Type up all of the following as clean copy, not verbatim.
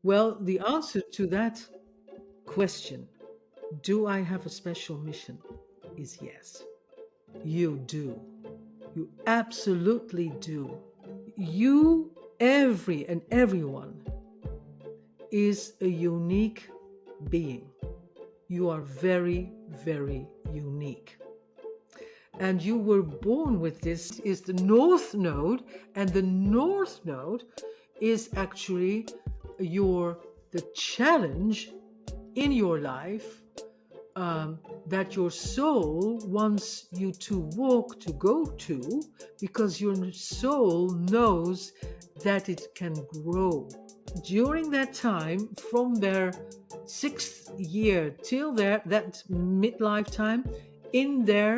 Well, the answer to that question, do I have a special mission, is yes. You do. You absolutely do. You, every and everyone, is a unique being. You are very, very unique. And you were born with this is the north node, and the north node is actually the challenge in your life, that your soul wants you to walk to go to, because your soul knows that it can grow. During that time, from their 6th year till that midlife time, in their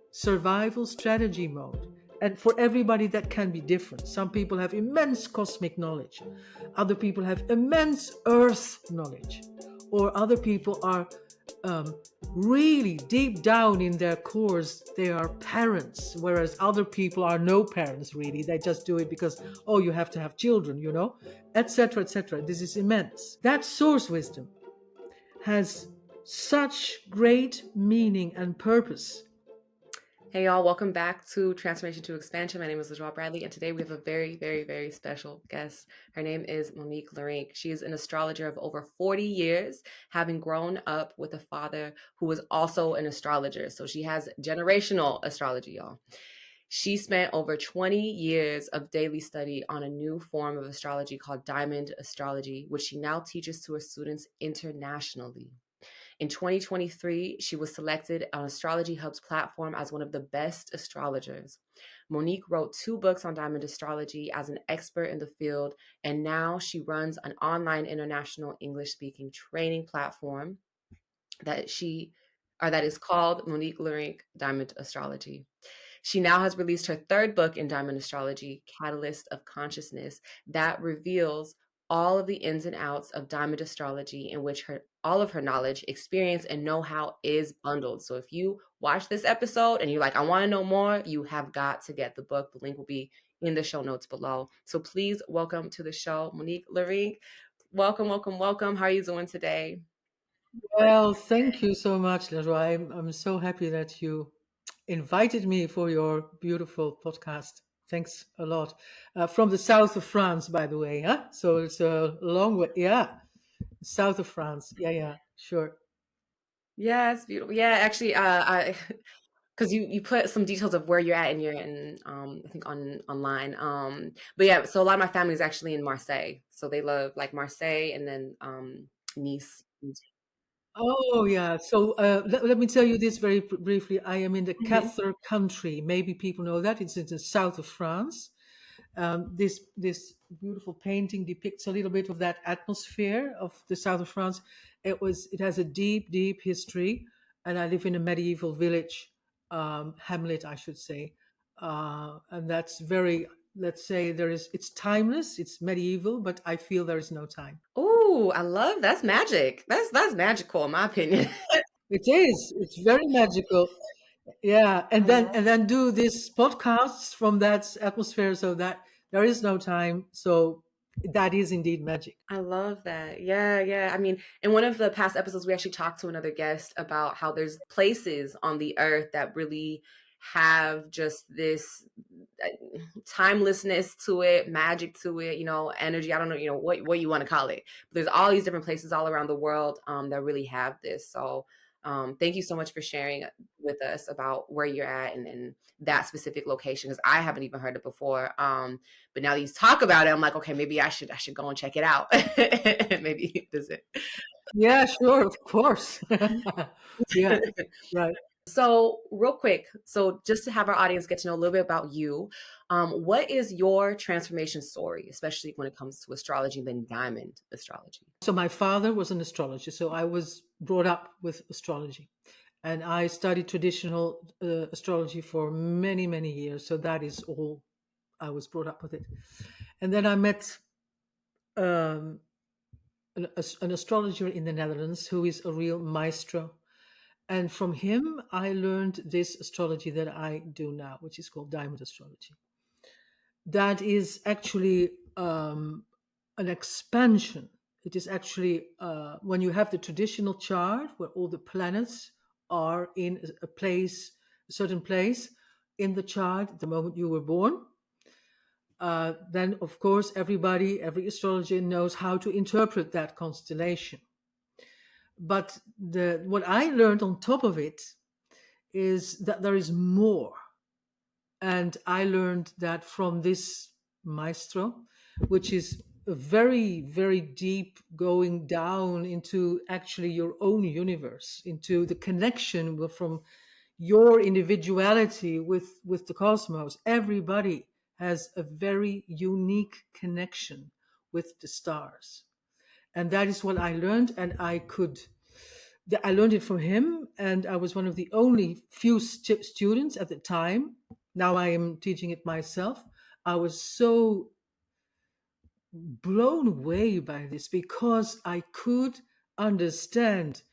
survival strategy mode. And for everybody, that can be different. Some people have immense cosmic knowledge, other people have immense earth knowledge, or other people are really deep down in their cores, they are parents, whereas other people are no parents, really. They just do it because, oh, you have to have children, etc., etc. This is immense. That source wisdom has such great meaning and purpose. Hey y'all, welcome back to Transformation to Expansion. My name is LaJoie Bradley, and today we have a very, very, very special guest. Her name is Monique Leurink. She is an astrologer of over 40 years, having grown up with a father who was also an astrologer. So she has generational astrology, y'all. She spent over 20 years of daily study on a new form of astrology called diamond astrology, which she now teaches to her students internationally. In 2023, she was selected on Astrology Hub's platform as one of the best astrologers. Monique wrote 2 books on diamond astrology as an expert in the field, and now she runs an online international English-speaking training platform that is called Monique Leurink Diamond Astrology. She now has released her 3rd book in diamond astrology, Catalyst of Consciousness, that reveals all of the ins and outs of diamond astrology, in which all of her knowledge, experience, and know-how is bundled. So if you watch this episode and you're like, I want to know more, you have got to get the book. The link will be in the show notes below. So please welcome to the show, Monique Leurink. Welcome, welcome, welcome. How are you doing today? Well, thank you so much, LaJoie. I'm so happy that you invited me for your beautiful podcast. Thanks a lot. From the south of France, by the way, huh? So it's a long way. Yeah, south of France. Yeah, yeah, sure. Yeah, it's beautiful. Yeah, actually, I because you put some details of where you're at and you're in I think online. But yeah, so a lot of my family is actually in Marseille, so they love like Marseille and then Nice. Oh, yeah. So let me tell you this very briefly. I am in the Mhm. Cathar country. Maybe people know that. It's in the south of France. This beautiful painting depicts a little bit of that atmosphere of the south of France. It has a deep, deep history, and I live in a medieval village, hamlet, I should say, and that's very. Let's say it's timeless. It's medieval, but I feel there is no time. Ooh, I love that's magic. That's magical in my opinion. It is. It's very magical. Yeah, and I love then do this podcasts from that atmosphere, so that there is no time. So that is indeed magic. I love that. Yeah, yeah. I mean, in one of the past episodes, we actually talked to another guest about how there's places on the earth that really have just this timelessness to it, magic to it, energy. I don't know, what you want to call it. But there's all these different places all around the world that really have this. So thank you so much for sharing with us about where you're at and that specific location, because I haven't even heard it before. But now that you talk about it, I'm like, okay, maybe I should go and check it out. Maybe visit. Yeah, sure, of course. Yeah, right. So, real quick, so just to have our audience get to know a little bit about you, what is your transformation story, especially when it comes to astrology, then diamond astrology? So my father was an astrologer, so I was brought up with astrology, and I studied traditional astrology for many, many years. So that is all. I was brought up with it, and then I met um, an astrologer in the Netherlands who is a real maestro. And from him, I learned this astrology that I do now, which is called diamond astrology. That is actually an expansion. It is actually when you have the traditional chart where all the planets are in a place, a certain place in the chart the moment you were born. Then, of course, every astrologer knows how to interpret that constellation. But what I learned on top of it is that there is more. And I learned that from this maestro, which is a very, very deep going down into actually your own universe, into the connection from your individuality with the cosmos. Everybody has a very unique connection with the stars. And that is what I learned. And I learned it from him, and I was one of the only few students at the time. Now I am teaching it myself. I was so blown away by this because I could understand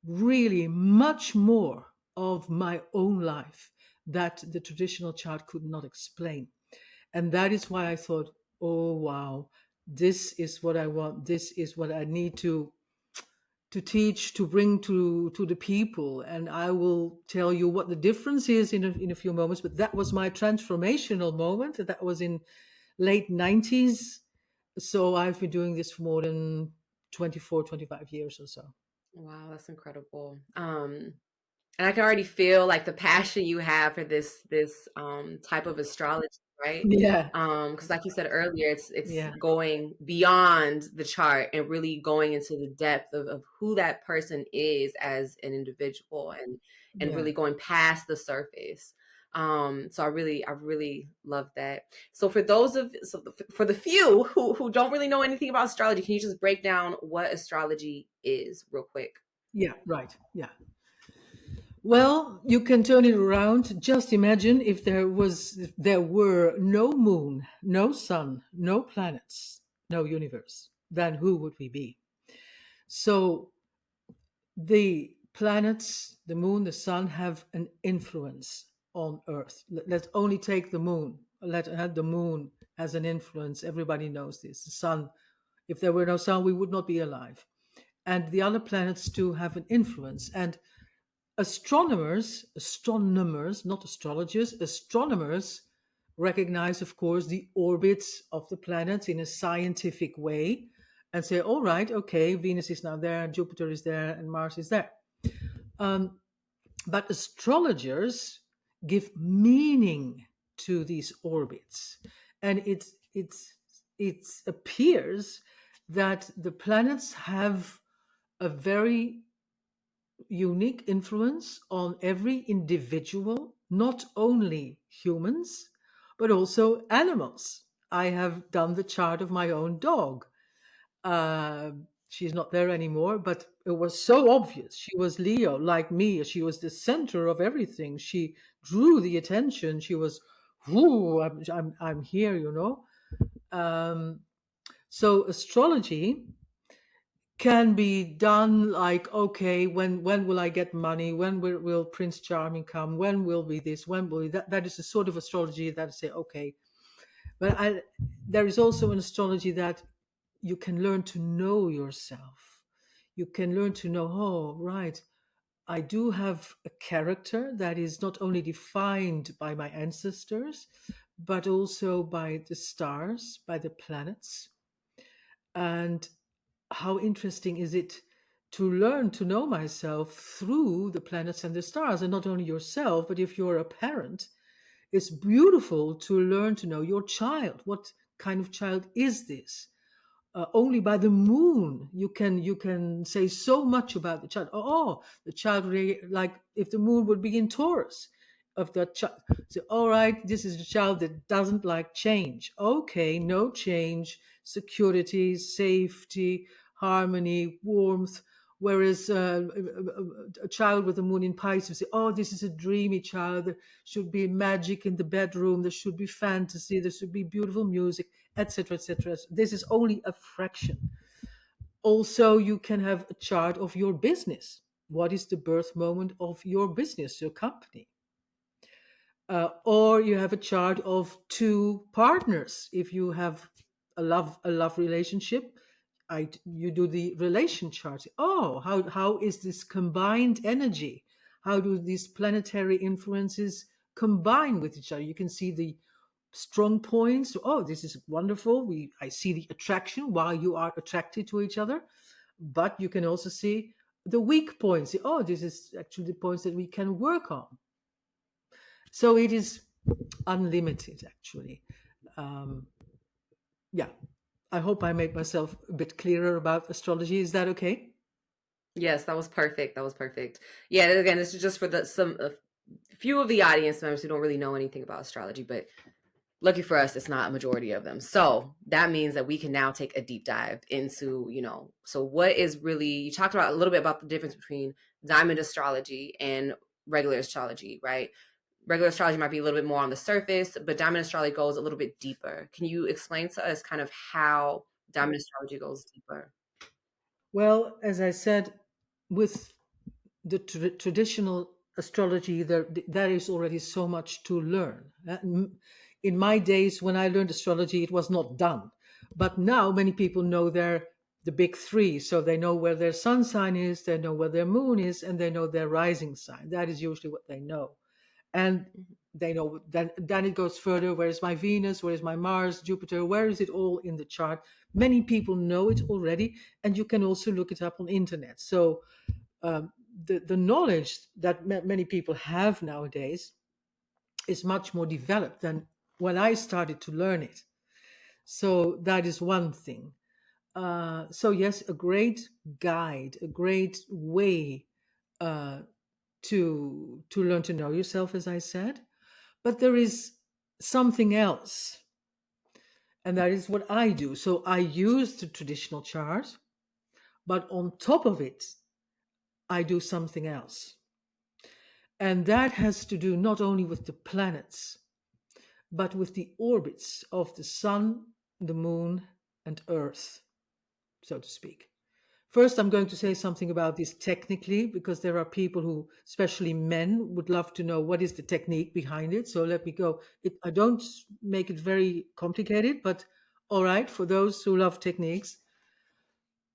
really much more of my own life that the traditional chart could not explain. And that is why I thought, oh, wow, this is what I want. This is what I need to teach, to bring to the people. And I will tell you what the difference is in a few moments. But that was my transformational moment. That was in late 90s. So I've been doing this for more than 24, 25 years or so. Wow, that's incredible. And I can already feel like the passion you have for this type of astrology, right? Yeah, Because like you said earlier, it's yeah, going beyond the chart and really going into the depth of who that person is as an individual and yeah, really going past the surface. So I really love that. So for the few who don't really know anything about astrology, can you just break down what astrology is real quick? yeah, right. Yeah. Well, you can turn it around. Just imagine if there were no moon, no sun, no planets, no universe. Then who would we be? So the planets, the moon, the sun have an influence on Earth. Let's only take the moon. The moon has an influence. Everybody knows this. The sun, if there were no sun, we would not be alive. And the other planets too have an influence. And astronomers, not astrologers, astronomers recognize, of course, the orbits of the planets in a scientific way and say, all right, okay, Venus is now there, Jupiter is there, and Mars is there. Um, but astrologers give meaning to these orbits. And it appears that the planets have a very unique influence on every individual, not only humans, but also animals. I have done the chart of my own dog. Uh, she's not there anymore, but it was so obvious. She was Leo, like me. She was the center of everything. She drew the attention. She was, whoo, I'm here, you know. Um, so astrology can be done like, okay, when will I get money, will Prince Charming come, when will be this, when will that is a sort of astrology that I say, okay. But there is also an astrology that you can learn to know yourself. You can learn to know, oh right, I do have a character that is not only defined by my ancestors but also by the stars, by the planets. And how interesting is it to learn to know myself through the planets and the stars, and not only yourself, but if you're a parent, it's beautiful to learn to know your child. What kind of child is this? Only by the moon you can say so much about the child. Oh, the child really, like if the moon would be in Taurus, of the child. So, all right, this is a child that doesn't like change. Okay, no change, security, safety, harmony, warmth. Whereas a child with the moon in Pisces say, "Oh, this is a dreamy child. There should be magic in the bedroom. There should be fantasy. There should be beautiful music, etc., etc." This is only a fraction. Also, you can have a chart of your business. What is the birth moment of your business, your company? Or you have a chart of two partners. If you have a love relationship, you do the relation chart. Oh, how is this combined energy? How do these planetary influences combine with each other? You can see the strong points. Oh, this is wonderful. I see the attraction, why you are attracted to each other. But you can also see the weak points. Oh, this is actually the points that we can work on. So it is unlimited, actually. Um, yeah, I hope I made myself a bit clearer about astrology. Is that okay? Yes, that was perfect. That was perfect. Yeah, again, this is just for the some a few of the audience members who don't really know anything about astrology, but lucky for us, it's not a majority of them. So that means that we can now take a deep dive into, so what is really, you talked about a little bit about the difference between diamond astrology and regular astrology, right? Regular astrology might be a little bit more on the surface, but diamond astrology goes a little bit deeper. Can you explain to us kind of how diamond astrology goes deeper? Well, as I said, with the traditional astrology, there is already so much to learn. In my days, when I learned astrology, it was not done. But now many people know the big three. So they know where their sun sign is, they know where their moon is, and they know their rising sign. That is usually what they know. And they know then it goes further. Where is my Venus? Where is my Mars, Jupiter? Where is it all in the chart? Many people know it already, and you can also look it up on internet. So um, the knowledge that many people have nowadays is much more developed than when I started to learn it. So that is one thing. So yes, a great guide, a great way uh, to learn to know yourself, as I said. But there is something else, and that is what I do. So I use the traditional chart, but on top of it, I do something else. And that has to do not only with the planets, but with the orbits of the sun, the moon, and Earth, so to speak. First, I'm going to say something about this technically, because there are people who, especially men, would love to know what is the technique behind it. So let me go. I don't make it very complicated, but all right, for those who love techniques,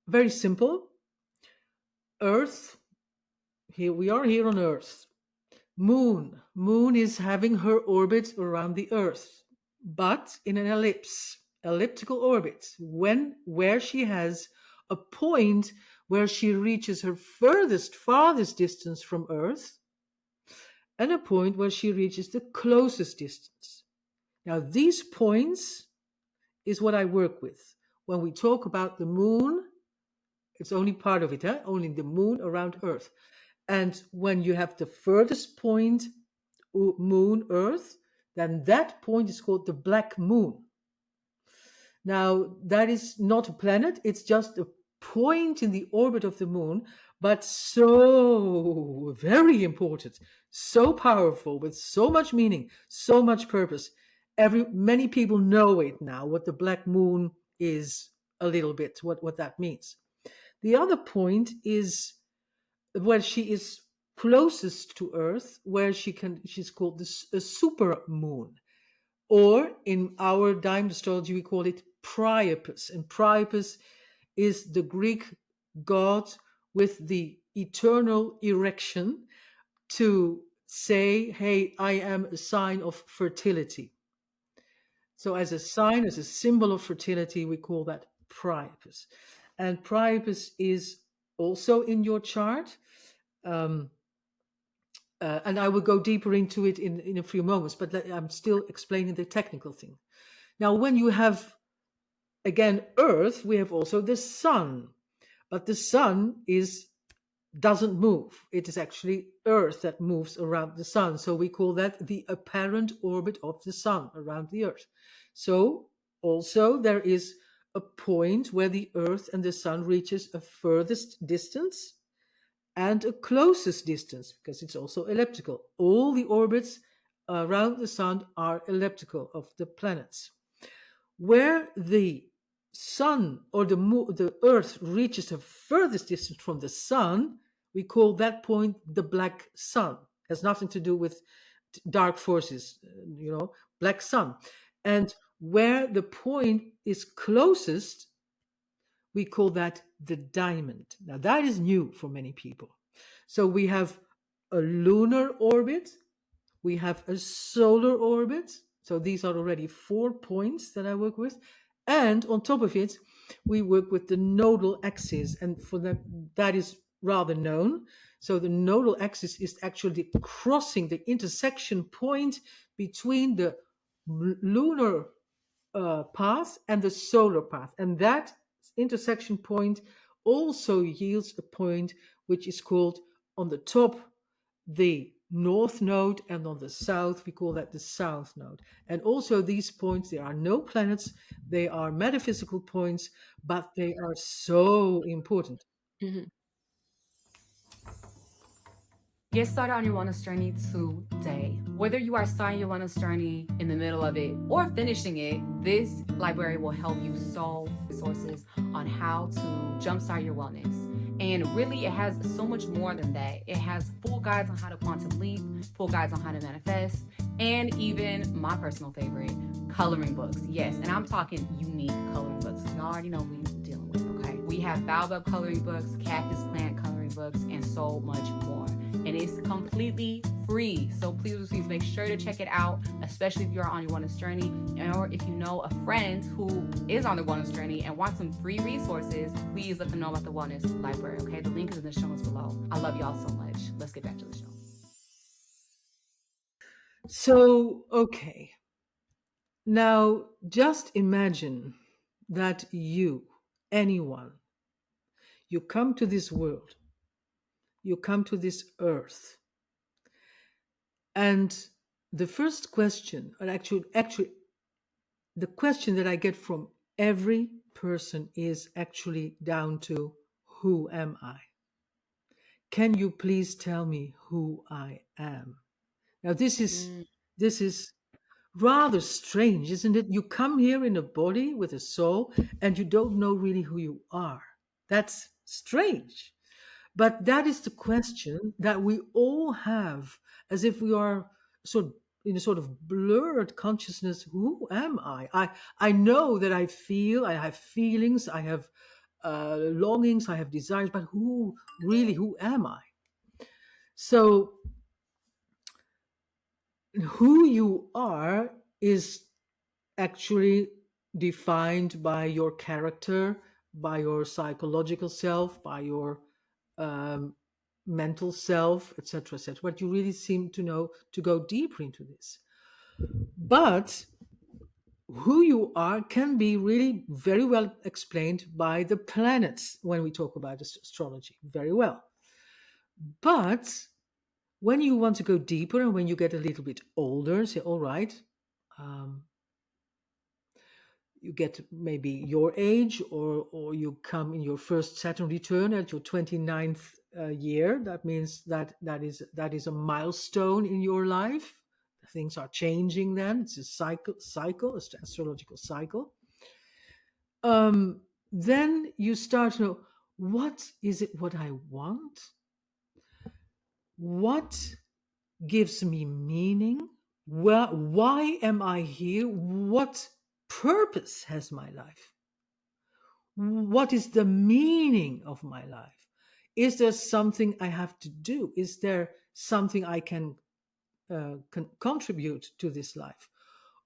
very simple. Earth, here we are here on Earth. Moon is having her orbit around the Earth, but in an elliptical orbit, where she has a point where she reaches her farthest distance from Earth, and a point where she reaches the closest distance. Now, these points is what I work with. When we talk about the moon, it's only part of it, only the moon around Earth. And when you have the furthest point, moon, Earth, then that point is called the black moon. Now, that is not a planet, it's just a point in the orbit of the moon, but so very important, so powerful, with so much meaning, so much purpose. Many people know it now, what the black moon is, a little bit, what that means. The other point is where she is closest to Earth, where she's called a super moon, or in our diamond astrology we call it Priapus. And Priapus is the Greek god with the eternal erection to say, "Hey, I am a sign of fertility." So, as a sign, as a symbol of fertility, we call that Priapus. And Priapus is also in your chart. Um, and I will go deeper into it in a few moments, but I'm still explaining the technical thing. Now, when you have, again, Earth, we have also the sun, but the sun doesn't move. It is actually Earth that moves around the sun. So we call that the apparent orbit of the sun around the Earth. So also there is a point where the Earth and the sun reaches a furthest distance and a closest distance, because it's also elliptical. All the orbits around the sun are elliptical of the planets. Where the sun or the Earth reaches the furthest distance from the sun, we call that point the black sun. Has nothing to do with dark forces, black sun. And where the point is closest, We call that the diamond. Now, that is new for many people. So we have a lunar orbit, we have a solar orbit. So these are already 4 points that I work with. And on top of it, we work with the nodal axis. And for that is rather known. So the nodal axis is actually crossing the intersection point between the lunar path and the solar path. And that intersection point also yields a point which is called on the top the north node, and on the south we call that the south node. And also these points, there are no planets, they are metaphysical points, but they are so important. Mhm. Get started on your wellness journey today. Whether you are starting your wellness journey in the middle of it or finishing it, this library will help you solve resources on how to jumpstart your wellness. And really, it has so much more than that. It has full guides on how to quantum leap, full guides on how to manifest, and even my personal favorite, coloring books. Yes, and I'm talking unique coloring books. Y'all already know what we're dealing with, okay? We have baobab coloring books, cactus plant coloring books, and so much more. And it's completely free. So please make sure to check it out, especially if you're on your wellness journey, or if you know a friend who is on the wellness journey and wants some free resources, please let them know about the wellness library, okay? The link is in the show notes below. I love y'all so much. Let's get back to the show. So, okay. Now, just imagine that you, anyone, you come to this world, you come to this earth, and the first question, or actually, the question that I get from every person is actually down to, who am I? Can you please tell me who I am? Now, Mm. this is rather strange, isn't it? You come here in a body with a soul, and you don't know really who you are. That's strange. But that is the question that we all have, as if we are sort in a sort of blurred consciousness. Who am I? I know that I feel, I have feelings, I have longings, I have desires, but who am I? So who you are is actually defined by your character, by your psychological self, by your um, mental self, etc., etc. But you really seem to know to go deeper into this. But who you are can be really very well explained by the planets when we talk about astrology. Very well. But when you want to go deeper and when you get a little bit older, say, all right, um, you get maybe your age, or you come in your first Saturn return at your 29th year. That means that is a milestone in your life. Things are changing then. It's a cycle, astrological cycle. Then you start to know, what is it what I want? What gives me meaning? Well, why am I here? What purpose has my life? What is the meaning of my life? Is there something I have to do? Is there something I can contribute to this life?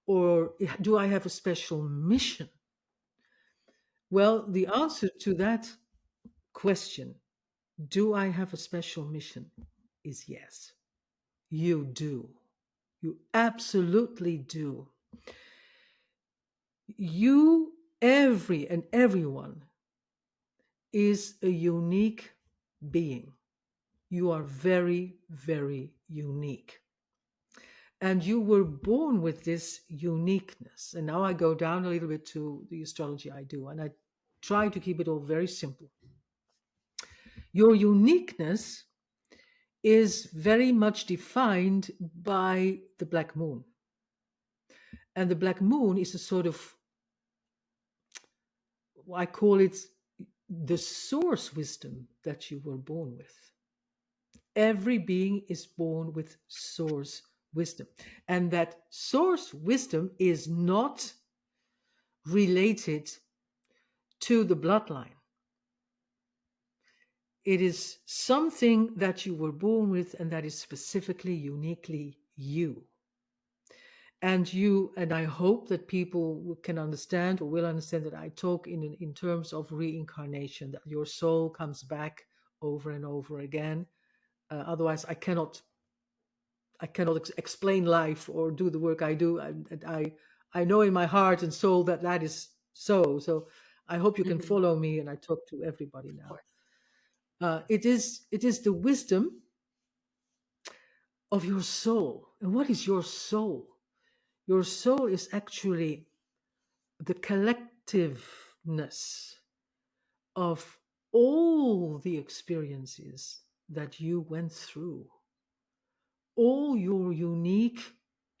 Or do I have a special mission? Well, the answer to that question, do I have a special mission, is yes. You do. You absolutely do. You, everyone is a unique being. You are very, very unique. And you were born with this uniqueness. And now I go down a little bit to the astrology I do, and I try to keep it all very simple. Your uniqueness is very much defined by the black moon. And the black moon is a sort of, I call it the source wisdom that you were born with. Every being is born with source wisdom. And that source wisdom is not related to the bloodline. It is something that you were born with and that is specifically, uniquely you. And I hope that people can understand or will understand that I talk in terms of reincarnation, that your soul comes back over and over again. Otherwise, I cannot explain life or do the work I do. I know in my heart and soul that that is so. So I hope you can Mhm. follow me, and I talk to everybody Of now. course. It is the wisdom of your soul. And what is your soul? Your soul is actually the collectiveness of all the experiences that you went through, all your unique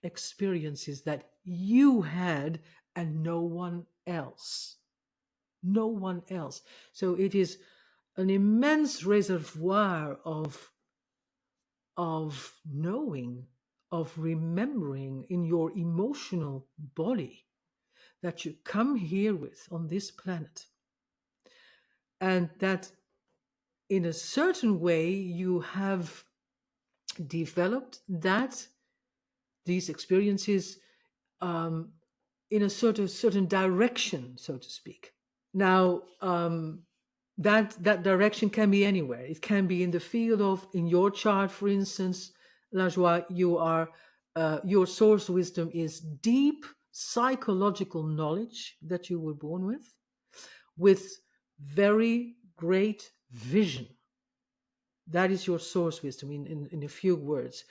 experiences that you had and no one else. No one else. So it is an immense reservoir of knowing, of remembering in your emotional body that you come here with on this planet. And that in a certain way you have developed that these experiences um, in a certain direction, so to speak. Now, that direction can be anywhere. It can be in the field of, in your chart, for instance, La Joie, your source wisdom is deep psychological knowledge that you were born with very great vision. That is your source wisdom in a few words.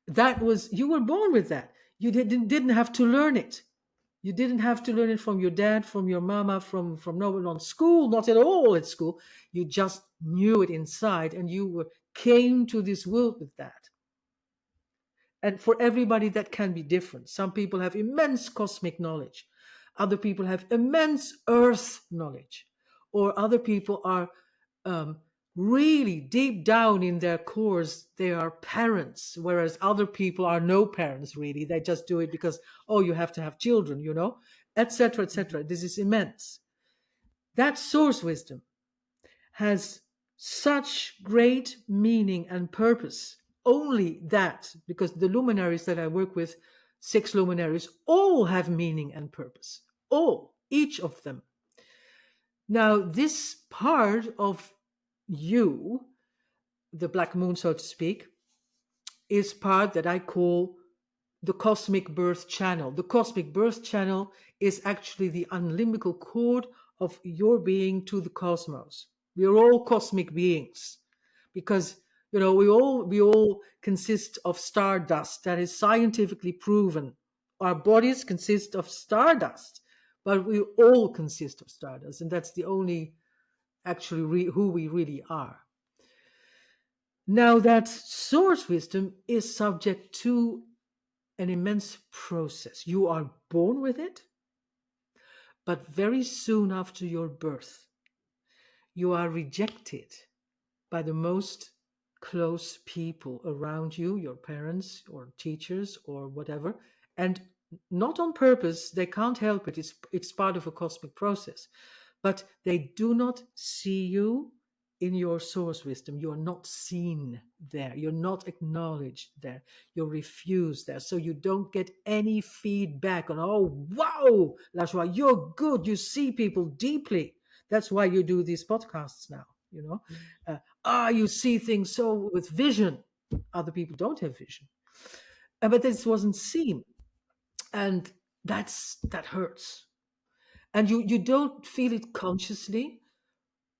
That was, you were born with that. You didn't have to learn it. You didn't have to learn it from your dad, from your mama, from no one on school, not at all at school. You just knew it inside, and came to this world with that. And for everybody, that can be different. Some people have immense cosmic knowledge, other people have immense earth knowledge, or other people are um, really deep down in their cores, they are parents, whereas other people are no parents really. They just do it because, oh, you have to have children, etc., Mhm. etc. This is immense. That source wisdom has such great meaning and purpose. Only that, because the luminaries that I work with, 6 luminaries, all have meaning and purpose. All, each of them. Now, this part of you, the black moon, so to speak, is part that I call the cosmic birth channel. The cosmic birth channel is actually the umbilical cord of your being to the cosmos. We are all cosmic beings because we all consist of stardust. That is scientifically proven. Our bodies consist of stardust, but we all consist of stardust, and that's the only actually who we really are. Now, that source wisdom is subject to an immense process. You are born with it, but very soon after your birth, you are rejected by the most close people around you, your parents or teachers or whatever, and not on purpose. They can't help it. It's part of a cosmic process, but they do not see you in your source wisdom. You're not seen there. You're not acknowledged there. You're refused there. So you don't get any feedback on, oh, wow, Lashwa, you're good. You see people deeply. That's why you do these podcasts now, you see things so with vision. Other people don't have vision. But this wasn't seen. And that hurts. And you don't feel it consciously,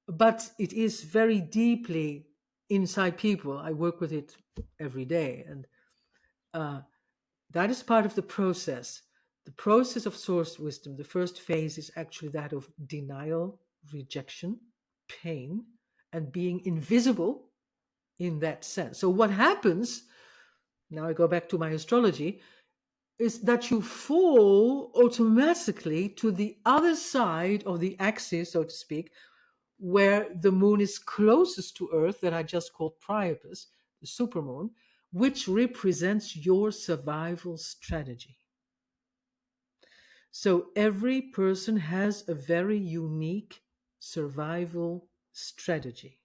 but it is very deeply inside people. I work with it every day, and uh, that is part of the process. The process of source wisdom, the first phase is actually that of denial, rejection, pain, and being invisible in that sense. So what happens, now I go back to my astrology, is that you fall automatically to the other side of the axis, so to speak, where the moon is closest to Earth, that I just called Priapus, the supermoon, which represents your survival strategy. So every person has a very unique survival strategy.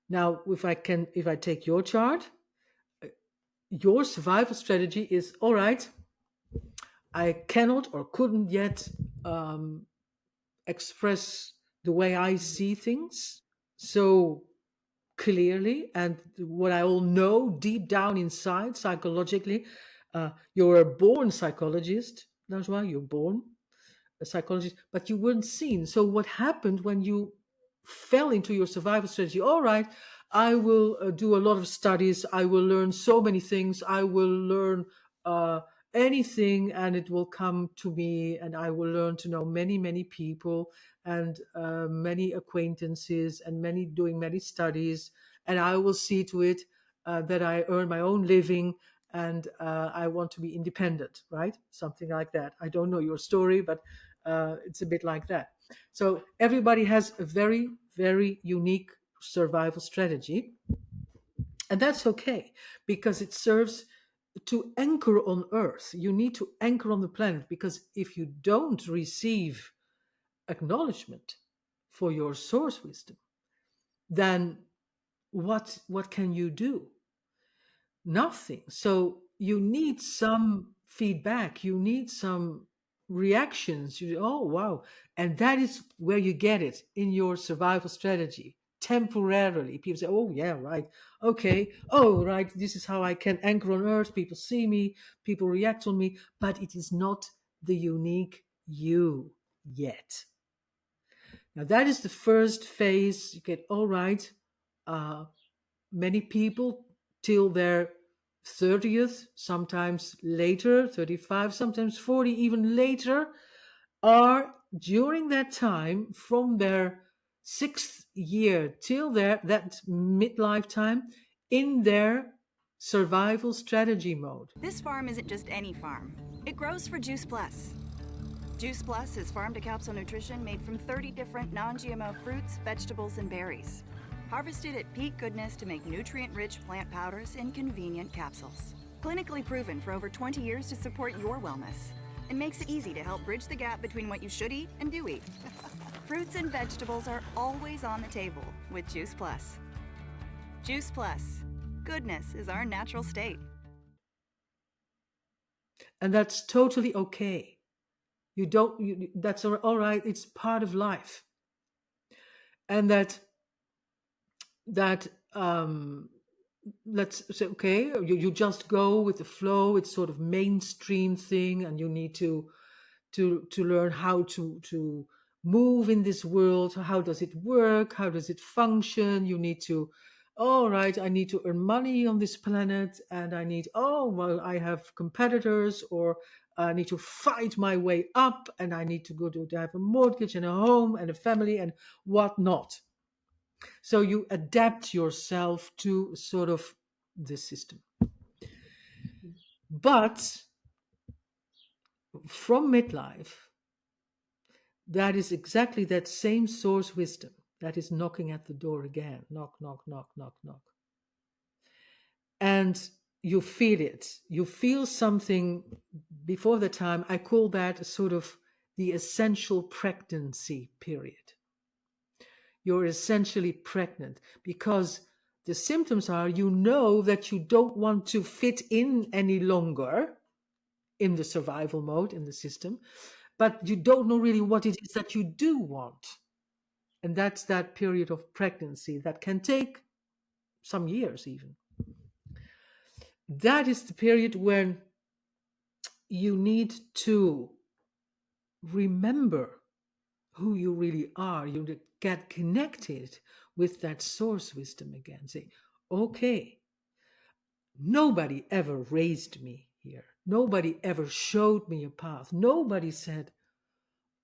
Now, if I take your chart, your survival strategy is all right. I cannot or couldn't yet um, express the way I see things so clearly, and what I all know deep down inside psychologically. You're a born psychologist. That's why you're born a psychologist, but you weren't seen. So what happened when you fell into your survival strategy? All right, I will do a lot of studies. I will learn so many things. I will learn uh, anything, and it will come to me, and I will learn to know many, many people and many acquaintances and doing many studies, and I will see to it that I earn my own living, and I want to be independent, right? Something like that. I don't know your story, but it's a bit like that. So everybody has a very, very unique survival strategy, and that's okay because it serves to anchor on Earth. You need to anchor on the planet, because if you don't receive acknowledgement for your source wisdom, then what can you do? Nothing. So you need some feedback, you need some reactions. Oh, wow. And that is where you get it in your survival strategy. Temporarily, people say, oh, yeah, right. Okay. Oh, right. This is how I can anchor on Earth. People see me, people react on me, but it is not the unique you yet. Now, that is the first phase. You get, all right. Uh, Many people till their 30th, sometimes later, 35, sometimes 40, even later, are during that time from their sixth year till that midlife time in their survival strategy mode. This farm isn't just any farm. It grows for Juice Plus. Juice Plus is farm-to-capsule nutrition made from 30 different non-GMO fruits, vegetables, and berries. Harvested at peak goodness to make nutrient-rich plant powders in convenient capsules. Clinically proven for over 20 years to support your wellness. And makes it easy to help bridge the gap between what you should eat and do eat. Fruits and vegetables are always on the table with Juice Plus. Juice Plus. Goodness is our natural state. And that's totally okay. You don't, that's all right. It's part of life. And that let's say, okay, you just go with the flow. It's sort of mainstream thing, and you need to learn how to move in this world. How does it work? How does it function? You need to, all right, I need to earn money on this planet, and I need, oh well, I have competitors, or I need to fight my way up, and I need to go to have a mortgage and a home and a family and whatnot. So you adapt yourself to sort of the system. But from midlife, that is exactly that same source wisdom that is knocking at the door again. Knock, knock, knock, knock, knock. And you feel it. You feel something before the time. I call that a sort of the essential pregnancy period. You're essentially pregnant because the symptoms are, you know that you don't want to fit in any longer in the survival mode in the system, but you don't know really what it is that you do want. And that's that period of pregnancy that can take some years even. That is the period when you need to remember who you really are. You get connected with that source wisdom again. Say, okay, nobody ever raised me here. Nobody ever showed me a path. Nobody said,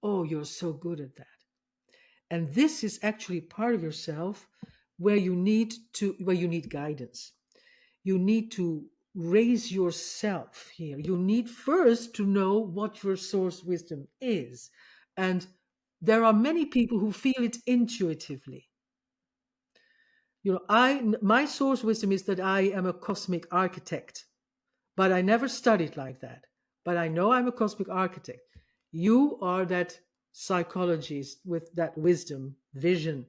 oh, you're so good at that. And this is actually part of yourself where you need guidance. You need to raise yourself here. You need first to know what your source wisdom is. And there are many people who feel it intuitively. My source wisdom is that I am a cosmic architect, but I never studied like that. But I know I'm a cosmic architect. You are that psychologist with that wisdom, vision,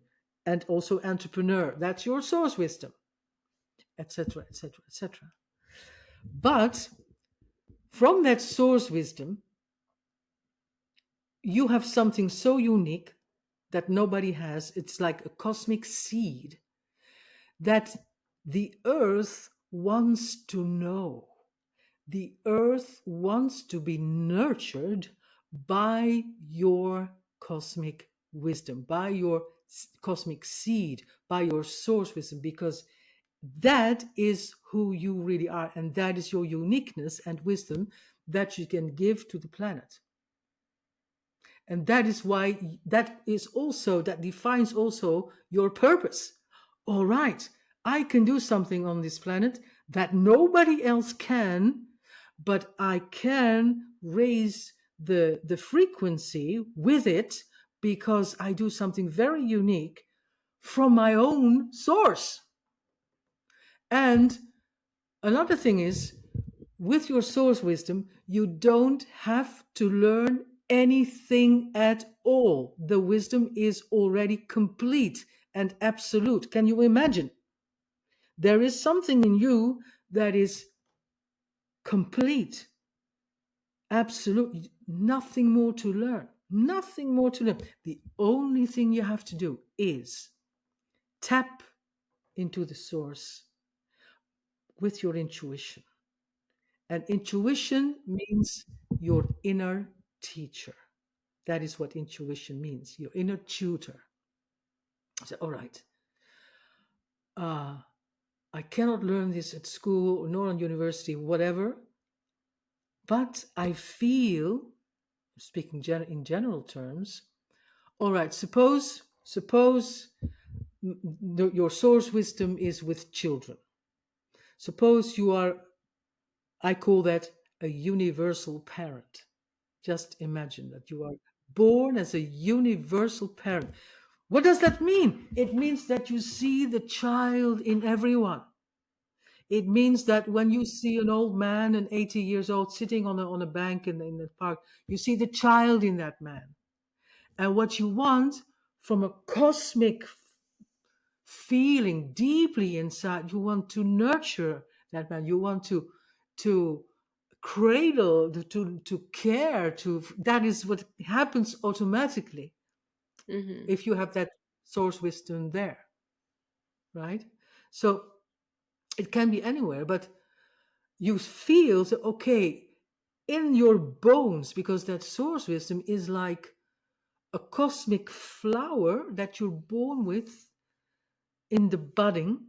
and also entrepreneur. That's your source wisdom, etc., etc., etc. But from that source wisdom, you have something so unique that nobody has. It's like a cosmic seed that the earth wants to know. The earth wants to be nurtured by your cosmic wisdom, by your cosmic seed, by your source wisdom, because that is who you really are, and that is your uniqueness and wisdom that you can give to the planet. And that is why that defines also your purpose. All right, I can do something on this planet that nobody else can, but I can raise the frequency with it because I do something very unique from my own source. And another thing is, with your source wisdom, you don't have to learn anything at all. The wisdom is already complete and absolute. Can you imagine? There is something in you that is complete, absolute, nothing more to learn. Nothing more to learn. The only thing you have to do is tap into the source with your intuition. And intuition means your inner teacher. That is what intuition means, your inner tutor. So, all right, I cannot learn this at school nor on university, whatever, but I feel, speaking in general terms, all right, suppose your source wisdom is with children. Suppose you are, I call that a universal parent. Just imagine that you are born as a universal parent. What does that mean? It means that you see the child in everyone. It means that when you see an old man and 80 years old sitting on a bank in the park, you see the child in that man. And what you want from a cosmic feeling deeply inside, you want to nurture that man. You want to cradle, to care, to that is what happens automatically Mm-hmm. if you have that source wisdom there, right? So it can be anywhere, but you feel that, okay, in your bones, because that source wisdom is like a cosmic flower that you're born with in the budding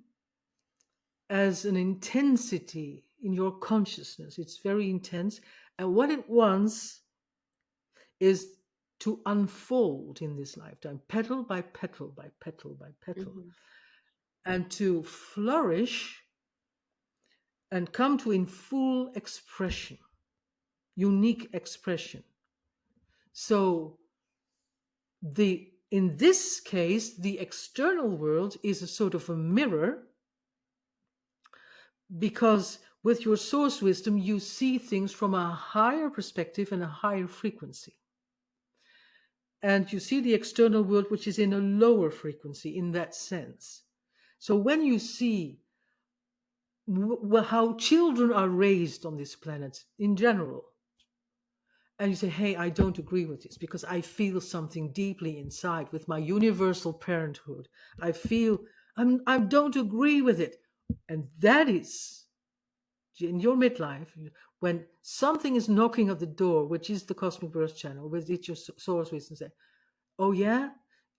as an intensity in your consciousness. It's very intense. And what it wants is to unfold in this lifetime, petal by petal by petal by petal, Mm-hmm. and to flourish and come to in full expression, unique expression. So in this case, the external world is a sort of a mirror, because with your source wisdom, you see things from a higher perspective and a higher frequency. And you see the external world, which is in a lower frequency in that sense. So when you see how children are raised on this planet in general, and you say, hey, I don't agree with this because I feel something deeply inside with my universal parenthood. I feel I don't agree with it. And that is in your midlife, when something is knocking at the door, which is the cosmic birth channel, which is your source wisdom, say, oh yeah,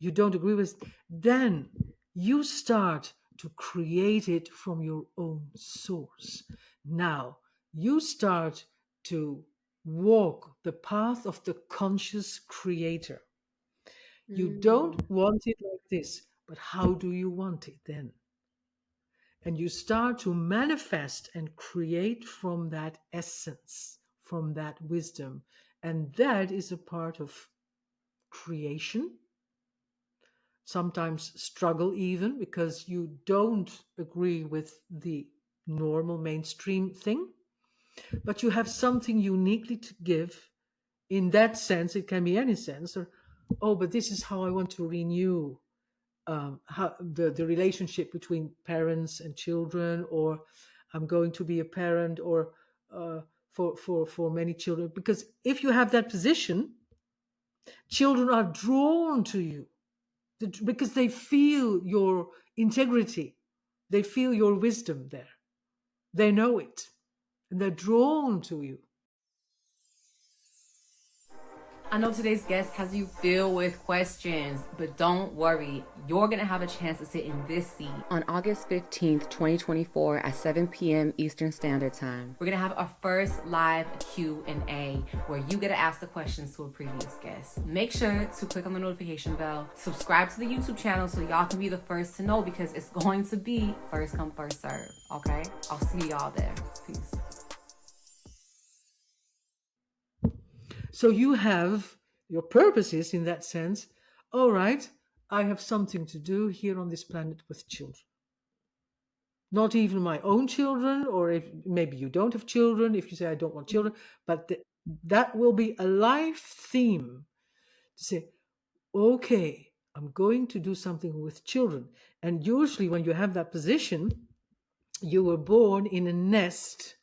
you don't agree with it, then you start to create it from your own source. Now you start to walk the path of the conscious creator. You don't want it like this, but how do you want it then? And you start to manifest and create from that essence, from that wisdom. And that is a part of creation. Sometimes struggle even because you don't agree with the normal mainstream thing, but you have something uniquely to give. In that sense, it can be any sense, or, oh, but this is how I want to renew how the relationship between parents and children, or I'm going to be a parent, or for many children. Because if you have that position, children are drawn to you because they feel your integrity, they feel your wisdom there, they know it, and they're drawn to you. I know today's guest has you filled with questions, but don't worry. You're going to have a chance to sit in this seat. On August 15th, 2024 at 7 p.m. Eastern Standard Time. We're going to have our first live Q&A where you get to ask the questions to a previous guest. Make sure to click on the notification bell, subscribe to the YouTube channel so y'all can be the first to know, because it's going to be first come, first serve. Okay? I'll see y'all there. Peace. So you have your purposes in that sense. All right, I have something to do here on this planet with children. Not even my own children, or if maybe you don't have children, if you say I don't want children, but that will be a life theme to say, okay, I'm going to do something with children. And usually when you have that position, you were born in a nest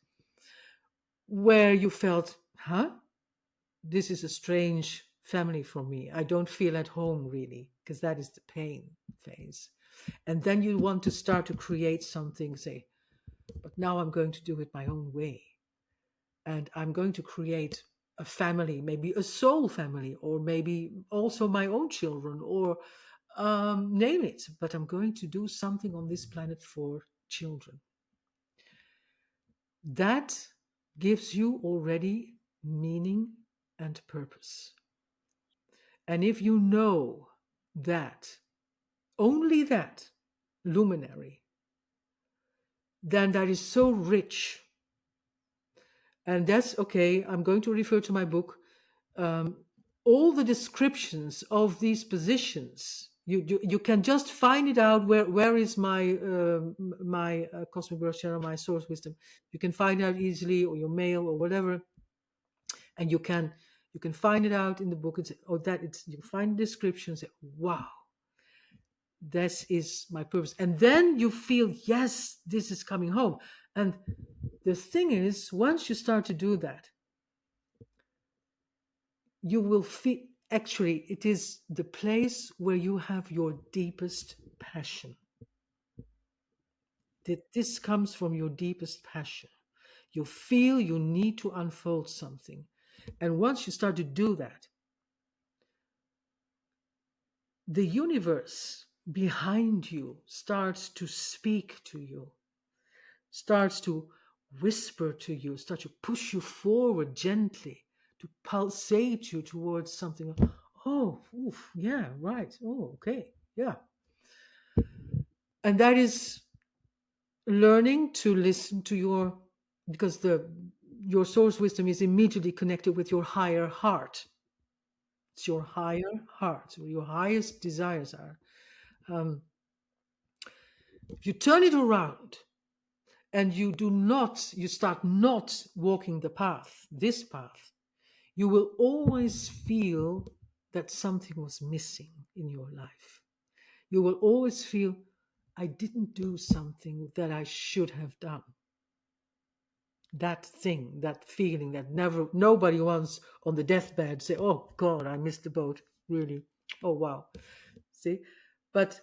where you felt, this is a strange family for me. I don't feel at home really, because that is the pain phase. And then you want to start to create something, say, but now I'm going to do it my own way. And I'm going to create a family, maybe a soul family, or maybe also my own children, or name it. But I'm going to do something on this planet for children. That gives you already meaning and purpose. And if you know that, only that, luminary, then that is so rich. And that's okay. I'm going to refer to my book. All the descriptions of these positions, you can just find it out. Where is my cosmic birth channel, my source wisdom? You can find it out easily, or your mail, or whatever. And you can find it out in the book. You find the description, say, wow, this is my purpose. And then you feel, yes, this is coming home. And the thing is, once you start to do that, you will feel, actually, it is the place where you have your deepest passion. That this comes from your deepest passion. You feel you need to unfold something. And once you start to do that, the universe behind you starts to speak to you, starts to whisper to you, starts to push you forward gently, to pulsate you towards something. Oh, oof, yeah, right. Oh, okay, yeah. And that is learning to listen to because your source wisdom is immediately connected with your higher heart. It's your higher heart, where your highest desires are. If you turn it around and you start not walking this path, you will always feel that something was missing in your life. You will always feel, I didn't do something that I should have done. That thing, that feeling that nobody wants on the deathbed say, oh God, I missed the boat, really. Oh wow. See? But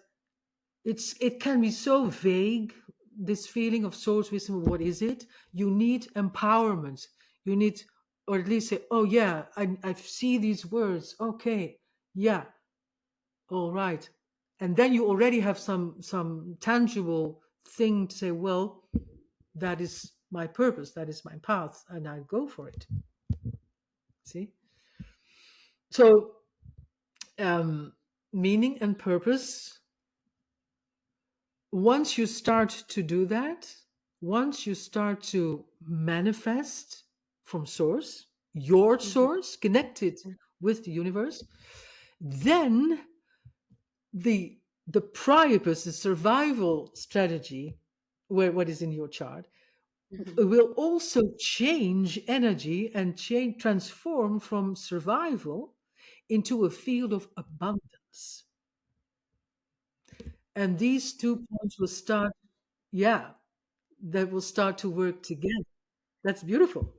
it can be so vague, this feeling of source wisdom. What is it? You need empowerment. You need, or at least say, oh yeah, I see these words. Okay, yeah, all right. And then you already have some tangible thing to say, well, that is my purpose, that is my path, and I go for it. See? So meaning and purpose, once you start to do that, once you start to manifest from source, your source connected with the universe, then the priapus, the survival strategy, what is in your chart, will also change energy and transform from survival into a field of abundance. And these 2 points will start, yeah, that will start to work together. That's beautiful.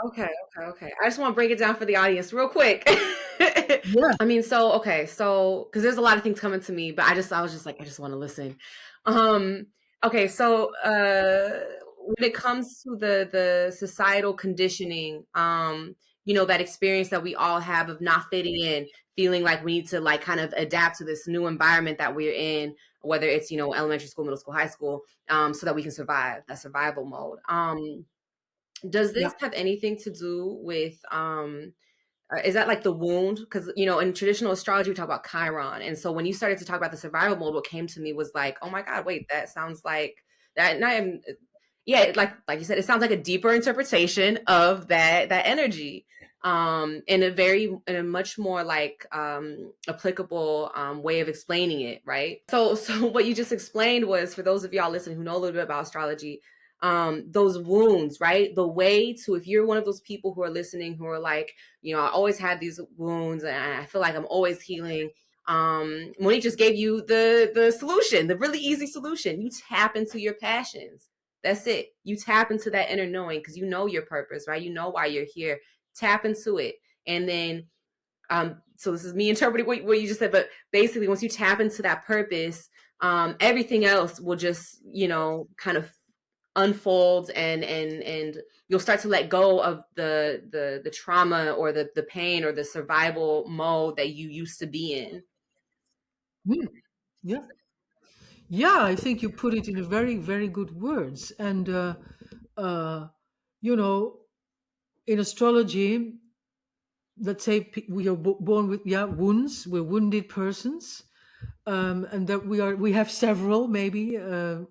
Okay, okay, okay. I just want to break it down for the audience real quick. Yeah. I mean, so because there's a lot of things coming to me, but I was just like, I just want to listen. Okay, so when it comes to the societal conditioning, that experience that we all have of not fitting in, feeling like we need to like kind of adapt to this new environment that we're in, whether it's elementary school, middle school, high school, so that we can survive, that survival mode. Does Yeah. this have anything to do with is that like the wound? Because in traditional astrology we talk about Chiron, and so when you started to talk about the survival mode, what came to me was like, oh my god, wait, that sounds like that. Not even, yeah, like you said, it sounds like a deeper interpretation of that energy, in a much more like applicable way of explaining it, right? So what you just explained was, for those of y'all listening who know a little bit about astrology, those wounds, right? The way to, if you're one of those people who are listening who are like, I always had these wounds and I feel like I'm always healing. Monique just gave you the solution, the really easy solution. You tap into your passions. That's it. You tap into that inner knowing because you know your purpose, right? You know why you're here. Tap into it. And then, so this is me interpreting what you just said, but basically once you tap into that purpose, everything else will just, kind of unfolds, and you'll start to let go of the trauma or the pain or the survival mode that you used to be in. Hmm. Yeah. Yeah, I think you put it in a very, very good words. And, uh, you know, in astrology, let's say we are born with, yeah, wounds. We're wounded persons. And that we have several, maybe,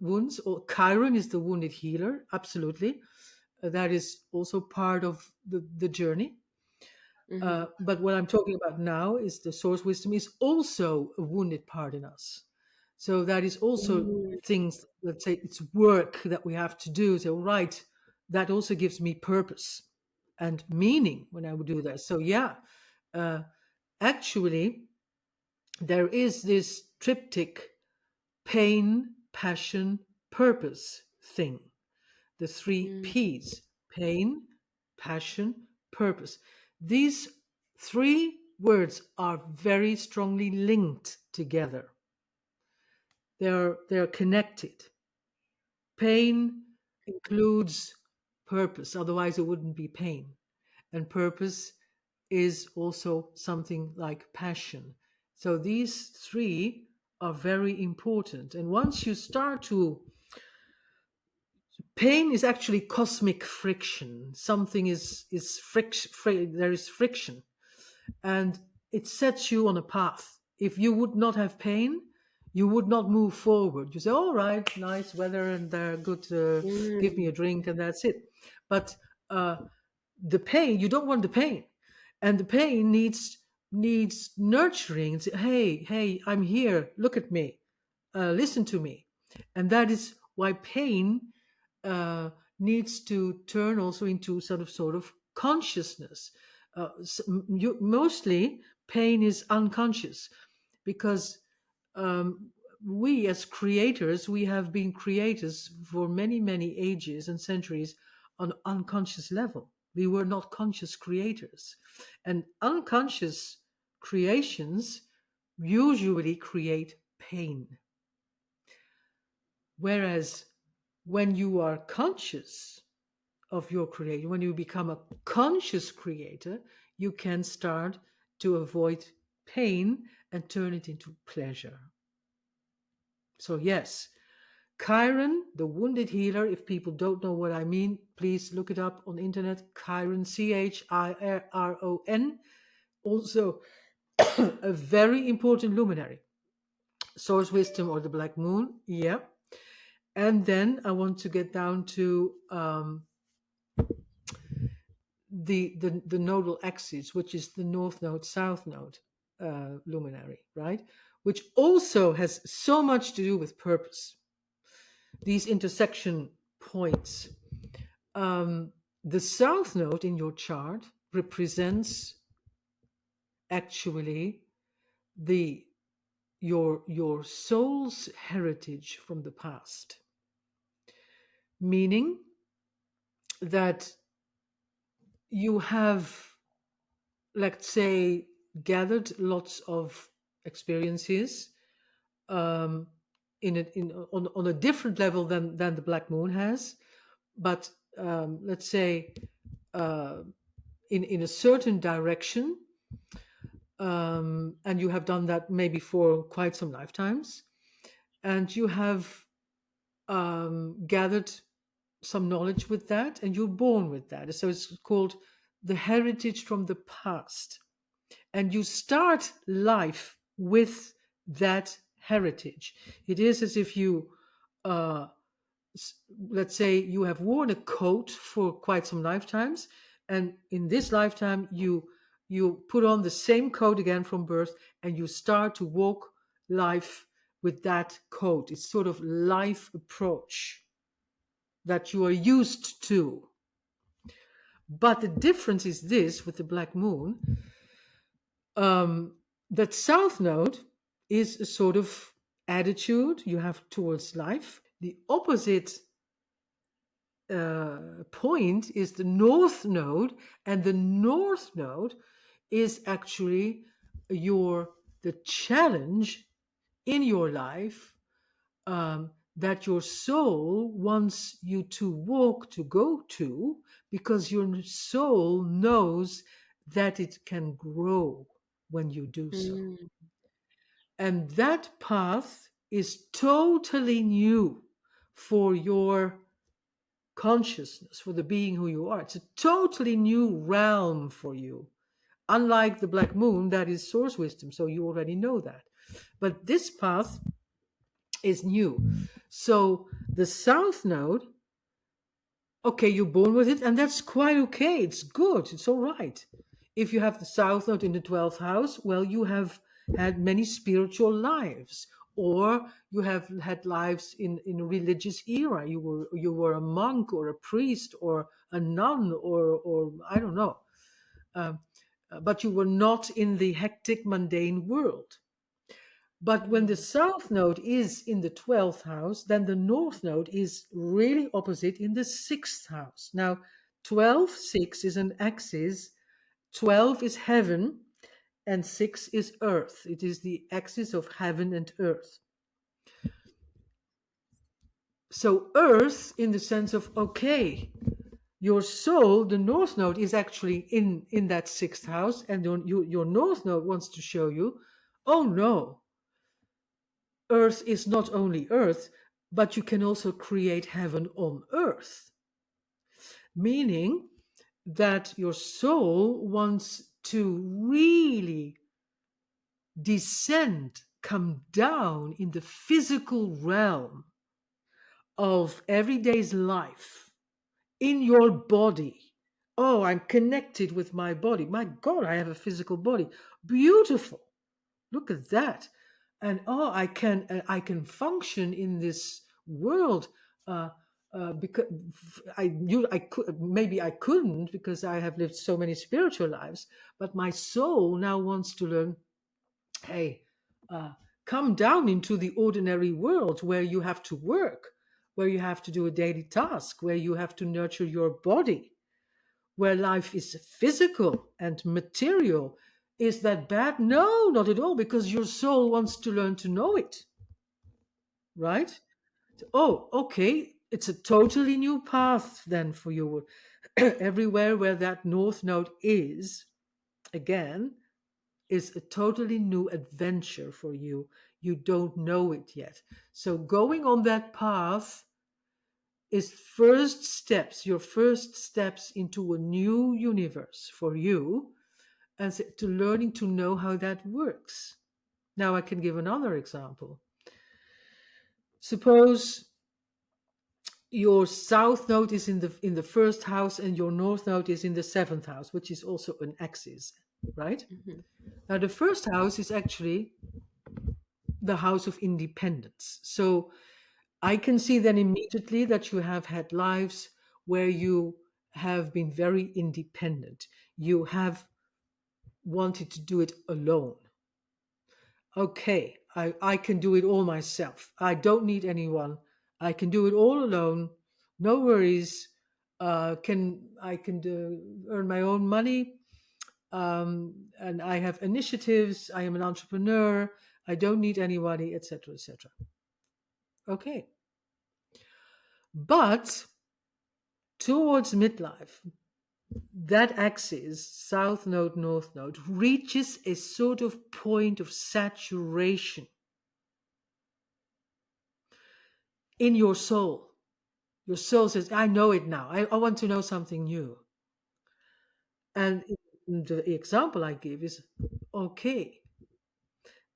wounds. Or Chiron is the wounded healer. Absolutely. That is also part of the journey. Mm-hmm. But what I'm talking about now is the source wisdom is also a wounded part in us. So that is also Mm-hmm. things, let's say it's work that we have to do. So, right, that also gives me purpose and meaning when I would do that. So, yeah, uh, actually, there is this triptych pain, passion, purpose thing, the three P's: pain, passion, purpose. These three words are very strongly linked together. They're connected. Pain includes purpose, otherwise, it wouldn't be pain. And purpose is also something like passion. So these three are very important. And once you start to, pain is actually cosmic friction. Something is friction. There is friction, and it sets you on a path. If you would not have pain, you would not move forward. You say, "All right, nice weather, and good. Give me Mm-hmm. a drink, and that's it." But uh, the pain, you don't want the pain, and the pain needs nurturing. Say, hey, I'm here. Look at me. Listen to me, and that is why pain uh, needs to turn also into sort of consciousness. Mostly, pain is unconscious because um, we as creators, we have been creators for many, many ages and centuries on unconscious level. We were not conscious creators, and unconscious creations usually create pain. Whereas when you are conscious of your creator, when you become a conscious creator, you can start to avoid pain and turn it into pleasure. So, yes, Chiron, the wounded healer, if people don't know what I mean, please look it up on the internet. Chiron, Chiron, also a very important luminary. Source wisdom or the black moon, yeah. And then I want to get down to the nodal axis, which is the north node, south node luminary, right? Which also has so much to do with purpose. These intersection points. Um, the south node in your chart represents actually the your soul's heritage from the past, meaning that you have, let's say, gathered lots of experiences, um, on a different level than the black moon has, but let's say, uh, in a certain direction, and you have done that maybe for quite some lifetimes, and you have gathered some knowledge with that, and you're born with that. So it's called the heritage from the past. And you start life with that heritage. It is as if you, uh, let's say, you have worn a coat for quite some lifetimes, and in this lifetime, you put on the same coat again from birth, and you start to walk life with that coat. It's sort of life approach that you are used to. But the difference is this with the black moon, that south node is a sort of attitude you have towards life. The opposite point is the north node, and the north node is actually the challenge in your life, that your soul wants you to walk, to go to, because your soul knows that it can grow when you do so. Mm. And that path is totally new for your consciousness, for the being who you are. It's a totally new realm for you. Unlike the black moon, that is source wisdom, so you already know that. But this path is new. So the south node, okay, you're born with it, and that's quite okay. It's good. It's all right. If you have the south node in the 12th house, well, you have had many spiritual lives, or you have had lives in a religious era. You were a monk or a priest or a nun, or I don't know. Um, but you were not in the hectic, mundane world. But when the south node is in the 12th house, then the north node is really opposite in the 6th house. Now, 12, 6 is an axis. 12 is heaven, and 6 is earth. It is the axis of heaven and earth. So, earth in the sense of, okay, your soul, the north node, is actually in that 6th house, and your north node wants to show you, oh no, earth is not only earth, but you can also create heaven on earth. Meaning that your soul wants to really descend, come down in the physical realm of everyday's life, in your body. Oh, I'm connected with my body. My God, I have a physical body. Beautiful. Look at that. And oh, I can function in this world, because I could, maybe I couldn't, because I have lived so many spiritual lives, but my soul now wants to learn, hey, uh, come down into the ordinary world where you have to work, where you have to do a daily task, where you have to nurture your body, where life is physical and material. Is that bad? No, not at all, because your soul wants to learn to know it, right? Oh, okay, it's a totally new path then for you. Everywhere where that north node is, again, is a totally new adventure for you. You don't know it yet. So going on that path is your first steps into a new universe for you, and to learning to know how that works. Now I can give another example. Suppose your south node is in the first house, and your north node is in the 7th house, which is also an axis, right? Mhm. Now the first house is actually the house of independence. So I can see then immediately that you have had lives where you have been very independent. You have wanted to do it alone. Okay, I can do it all myself. I don't need anyone. I can do it all alone. No worries. Can I can earn my own money, and I have initiatives. I am an entrepreneur. I don't need anybody, etc., etc. Okay, but towards midlife, that axis, south node, north node, reaches a sort of point of saturation in your soul. Your soul says, I know it now. I want to know something new. And the example I give is, okay,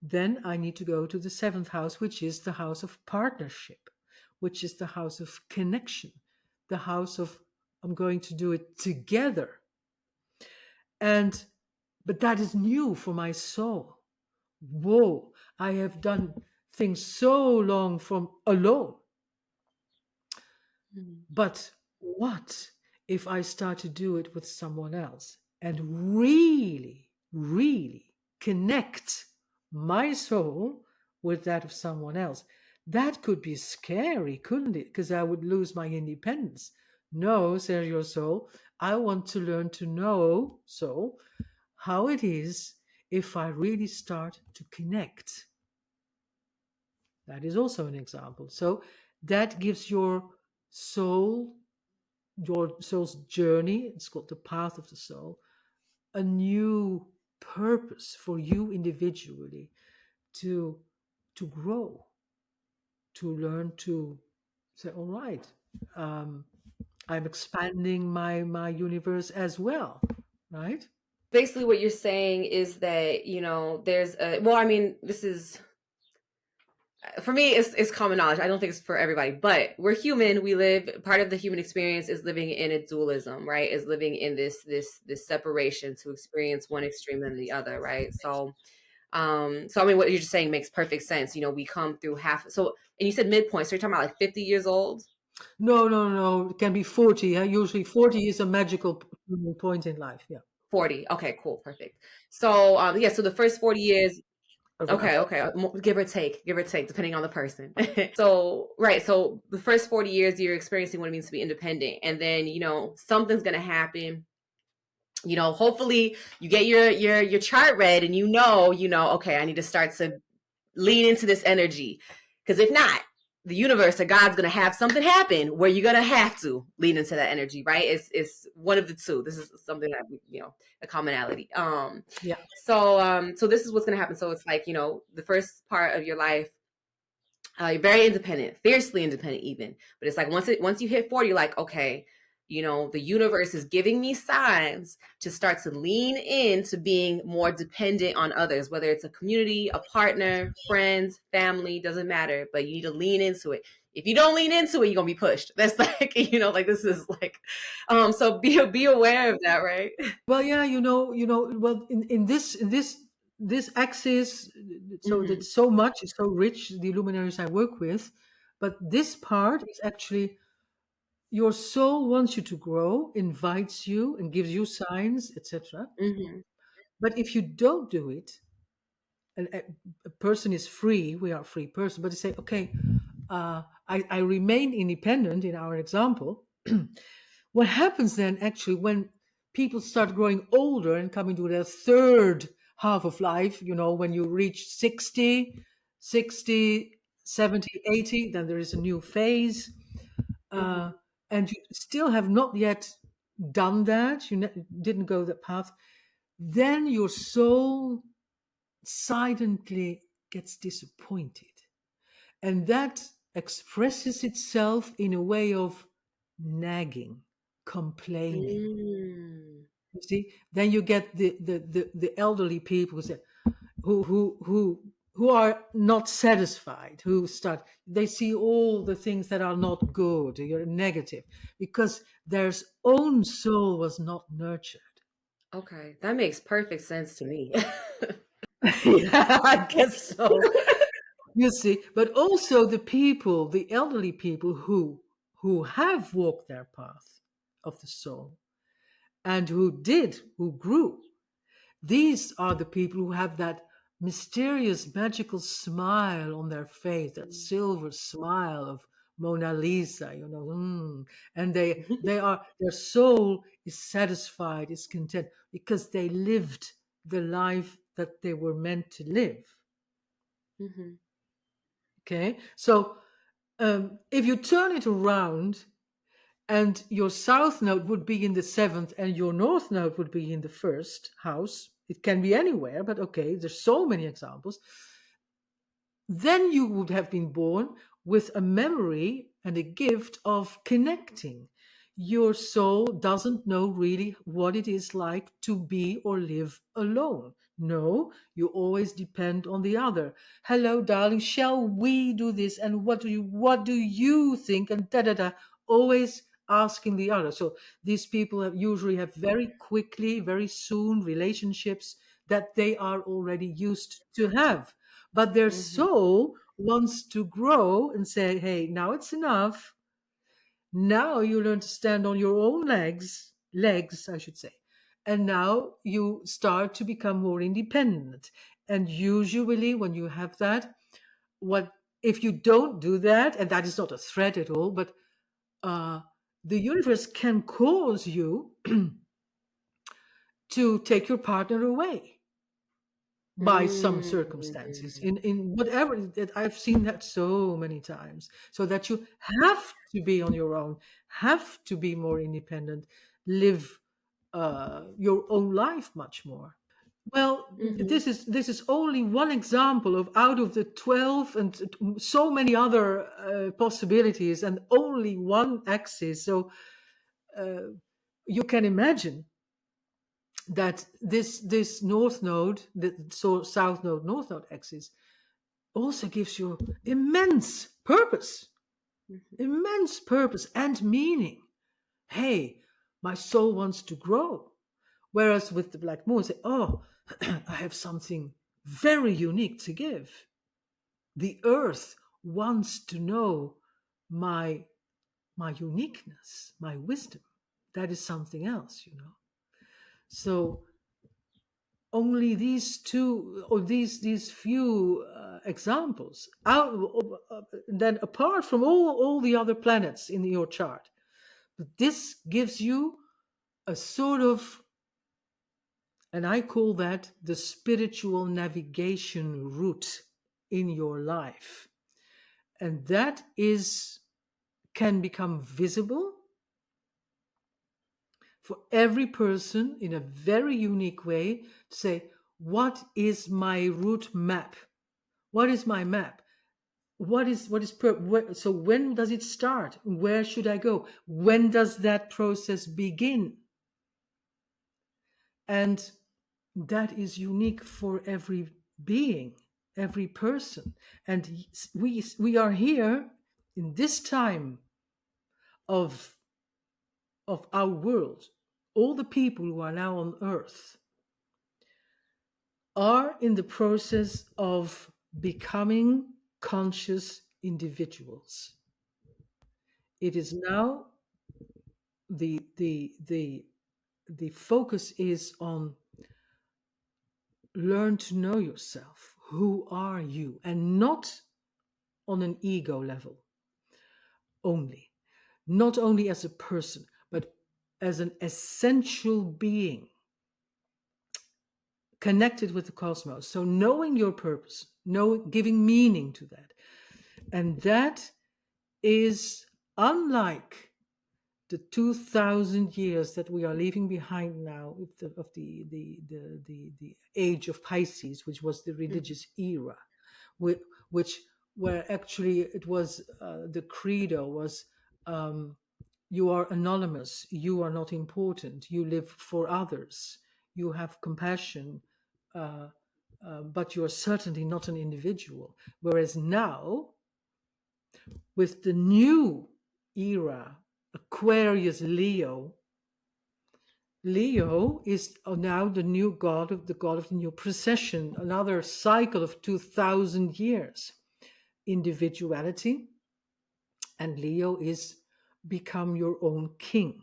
then I need to go to the seventh house, which is the house of partnership, which is the house of connection, the house of, I'm going to do it together. And, but that is new for my soul. Whoa, I have done things so long from alone. But what if I start to do it with someone else and really, really connect my soul with that of someone else? That could be scary, couldn't it? Because I would lose my independence. No, says your soul, I want to learn to know, soul, how it is if I really start to connect. That is also an example. So that gives your soul's journey, it's called the path of the soul, a new purpose for you individually to grow, to learn to say, all right, I'm expanding my universe as well, right? Basically what you're saying is that, there's a, well, I mean, this is, for me, it's common knowledge. I don't think it's for everybody, but we're human. We live, part of the human experience is living in a dualism, right? Is living in this separation to experience one extreme than the other, right? So I mean, what you're just saying makes perfect sense. We come through half. So, and you said midpoint. So you're talking about like 50 years old? No. It can be 40. Usually 40 is a magical point in life. Yeah. 40. Okay, cool. Perfect. So, yeah, so the first 40 years, Around. okay, give or take, depending on the person. So, right. So the first 40 years you're experiencing what it means to be independent. And then, something's going to happen. Hopefully you get your chart read and okay, I need to start to lean into this energy. Because if not, the universe or God's going to have something happen where you're going to have to lean into that energy, right? It's one of the two. This is something that, a commonality. Yeah. So this is what's going to happen. So it's like, the first part of your life, you're very independent, fiercely independent even. But it's like once you hit 40, you're like, okay, the universe is giving me signs to start to lean into being more dependent on others, whether it's a community, a partner, friends, family, doesn't matter, but you need to lean into it. If you don't lean into it, you're gonna be pushed. That's like, like this is like, so be aware of that, right? Well, yeah, well, in this axis, so Mhm. that's so much, it's so rich, the luminaries I work with, but this part is actually your soul wants you to grow, invites you, and gives you signs, etc. Mhm. But if you don't do it, a person is free. We are a free person, but they say, okay, I remain independent in our example. What happens then actually when people start growing older and coming to their third half of life, when you reach 60, 60, 70, 80, then there is a new phase. Mhm. And you still have not yet done that, didn't go that path, then your soul silently gets disappointed. And that expresses itself in a way of nagging, complaining. Mm. You see, then you get the elderly people who are not satisfied, who start, they see all the things that are not good, you're negative, because their own soul was not nurtured. Okay, that makes perfect sense to me. Yeah, I guess so. You see, but also the elderly people who have walked their path of the soul and who grew. These are the people who have that mysterious, magical smile on their face, that silver smile of Mona Lisa, and they are, their soul is satisfied, is content because they lived the life that they were meant to live. Mm-hmm. Okay, so if you turn it around, and your south node would be in the seventh, and your north node would be in the first house. It can be anywhere, but okay, there's so many examples. Then you would have been born with a memory and a gift of connecting. Your soul doesn't know really what it is like to be or live alone. No, you always depend on the other. Hello, darling, shall we do this? And what do you think? And da da da. Always asking the other. So these people usually have very quickly, very soon relationships that they are already used to have, but their Mm-hmm. soul wants to grow and say, hey, now it's enough. Now you learn to stand on your own legs, I should say. And now you start to become more independent. And usually, when you have that, what if you don't do that? And that is not a threat at all, but uh, the universe can cause you to take your partner away by some circumstances, Mm-hmm. in whatever I've seen that so many times, so that you have to be on your own, have to be more independent, live your own life much more. Well, Mm-hmm. this is only one example of out of the 12 and so many other possibilities, and only one axis. So uh, you can imagine that this north node, the so south node north node axis, also gives you immense purpose and meaning. Hey, my soul wants to grow. Whereas with the black moon, say, oh, I have something very unique to give. The earth wants to know my my uniqueness, my wisdom. That is something else. So only these two, or these few examples out, then apart from all the other planets in your chart, but this gives you a sort of, and I call that the spiritual navigation route in your life, and that is can become visible for every person in a very unique way, to say, what is my route map? What is my map? So when does it start? Where should I go? When does that process begin? And that is unique for every being, every person. And we are here in this time of our world. All the people who are now on earth are in the process of becoming conscious individuals. It is now the focus is on learn to know yourself. Who are you? And not on an ego level only, not only as a person, but as an essential being connected with the cosmos. So knowing your purpose, giving meaning to that. And that is unlike the 2,000 years that we are leaving behind now of the age of Pisces, which was the religious era, which where actually it was the credo was, um, you are anonymous, you are not important, you live for others, you have compassion, uh, but you are certainly not an individual. Whereas now, with the new era, Aquarius Leo, Leo is now the god of the new procession, another cycle of 2,000 years. Individuality, and Leo is become your own king,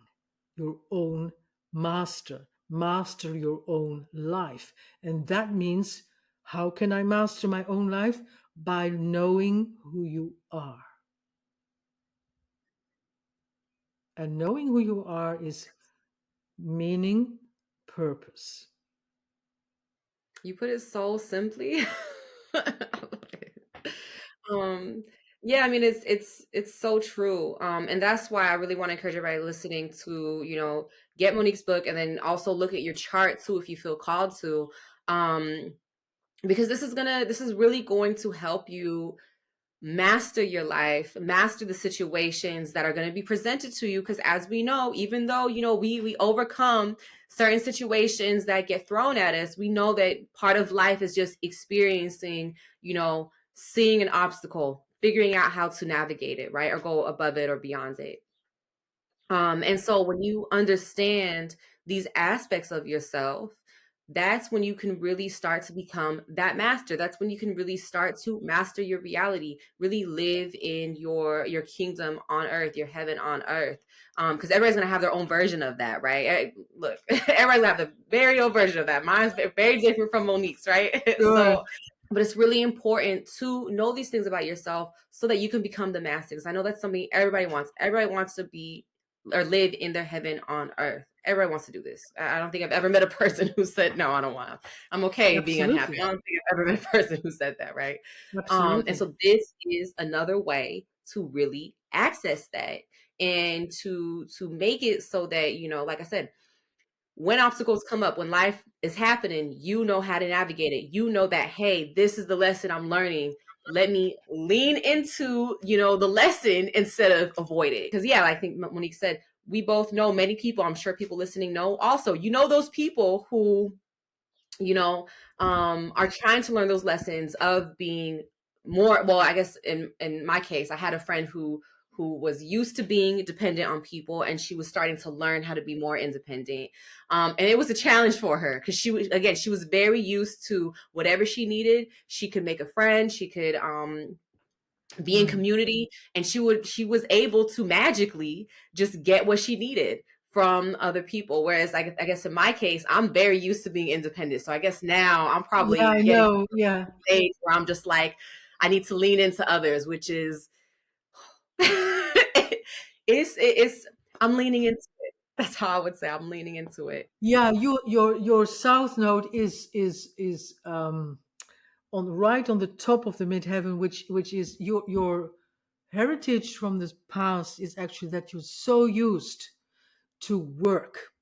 your own master your own life. And that means How can I master my own life? By knowing who you are. And knowing who you are is meaning, purpose. You put it so simply. I love it. Um, yeah, I mean it's so true. And that's why I really want to encourage everybody listening to, get Monique's book and then also look at your chart too if you feel called to. Um, because this is really going to help you master your life, master the situations that are going to be presented to you. Because as we know, even though we overcome certain situations that get thrown at us, we know that part of life is just experiencing, seeing an obstacle, figuring out how to navigate it, right, or go above it or beyond it. And so when you understand these aspects of yourself, that's when you can really start to become that master. That's when you can really start to master your reality, really live in your kingdom on earth, your heaven on earth. Because everybody's gonna have their own version of that, right? Look, everybody's gonna have the very own version of that. Mine's very different from Monique's, right? Sure. So but it's really important to know these things about yourself so that you can become the master. Because I know that's something everybody wants. Everybody wants to be or live in their heaven on earth. Everybody wants to do this. I don't think I've ever met a person who said, no, I don't want to. I'm okay being unhappy. Absolutely. I don't think I've ever met a person who said that, right? And Absolutely. so this is another way to really access that and to make it so that, like I said, when obstacles come up, when life is happening, you know how to navigate it. You know that, hey, this is the lesson I'm learning. Let me lean into, the lesson instead of avoid it. Because yeah, I think Monique said, we both know many people, I'm sure people listening know also, those people who are trying to learn those lessons of being more, well, I guess in my case, I had a friend who was used to being dependent on people, and she was starting to learn how to be more independent. And it was a challenge for her because she was very used to whatever she needed. She could make a friend, she could be in community, and she was able to magically just get what she needed from other people. Whereas I guess in my case, I'm very used to being independent. So I guess now I'm Yeah, probably I getting to know. Yeah. the stage where I'm just like, I need to lean into others, which is it's I'm leaning into it. That's how I would say I'm leaning into it. Yeah, your south node is on right on the top of the midheaven, which is your heritage from the past is actually that you're so used to work.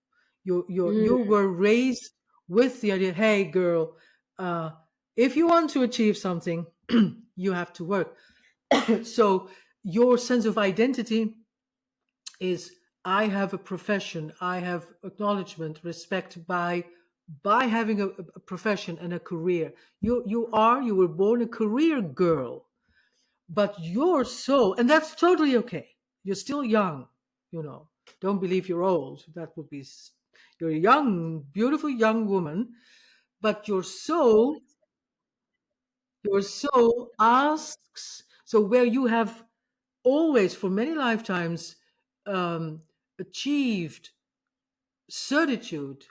You Mm. were raised with the idea, hey girl, uh, if you want to achieve something, you have to work. So your sense of identity is I have a profession, I have acknowledgement, respect by having a profession and a career. You were born a career girl, but your soul, and that's totally okay. You're still young, you know. Don't believe you're old. That would be you're a young, beautiful young woman, but your soul asks. So where you have always, for many lifetimes, um, achieved certitude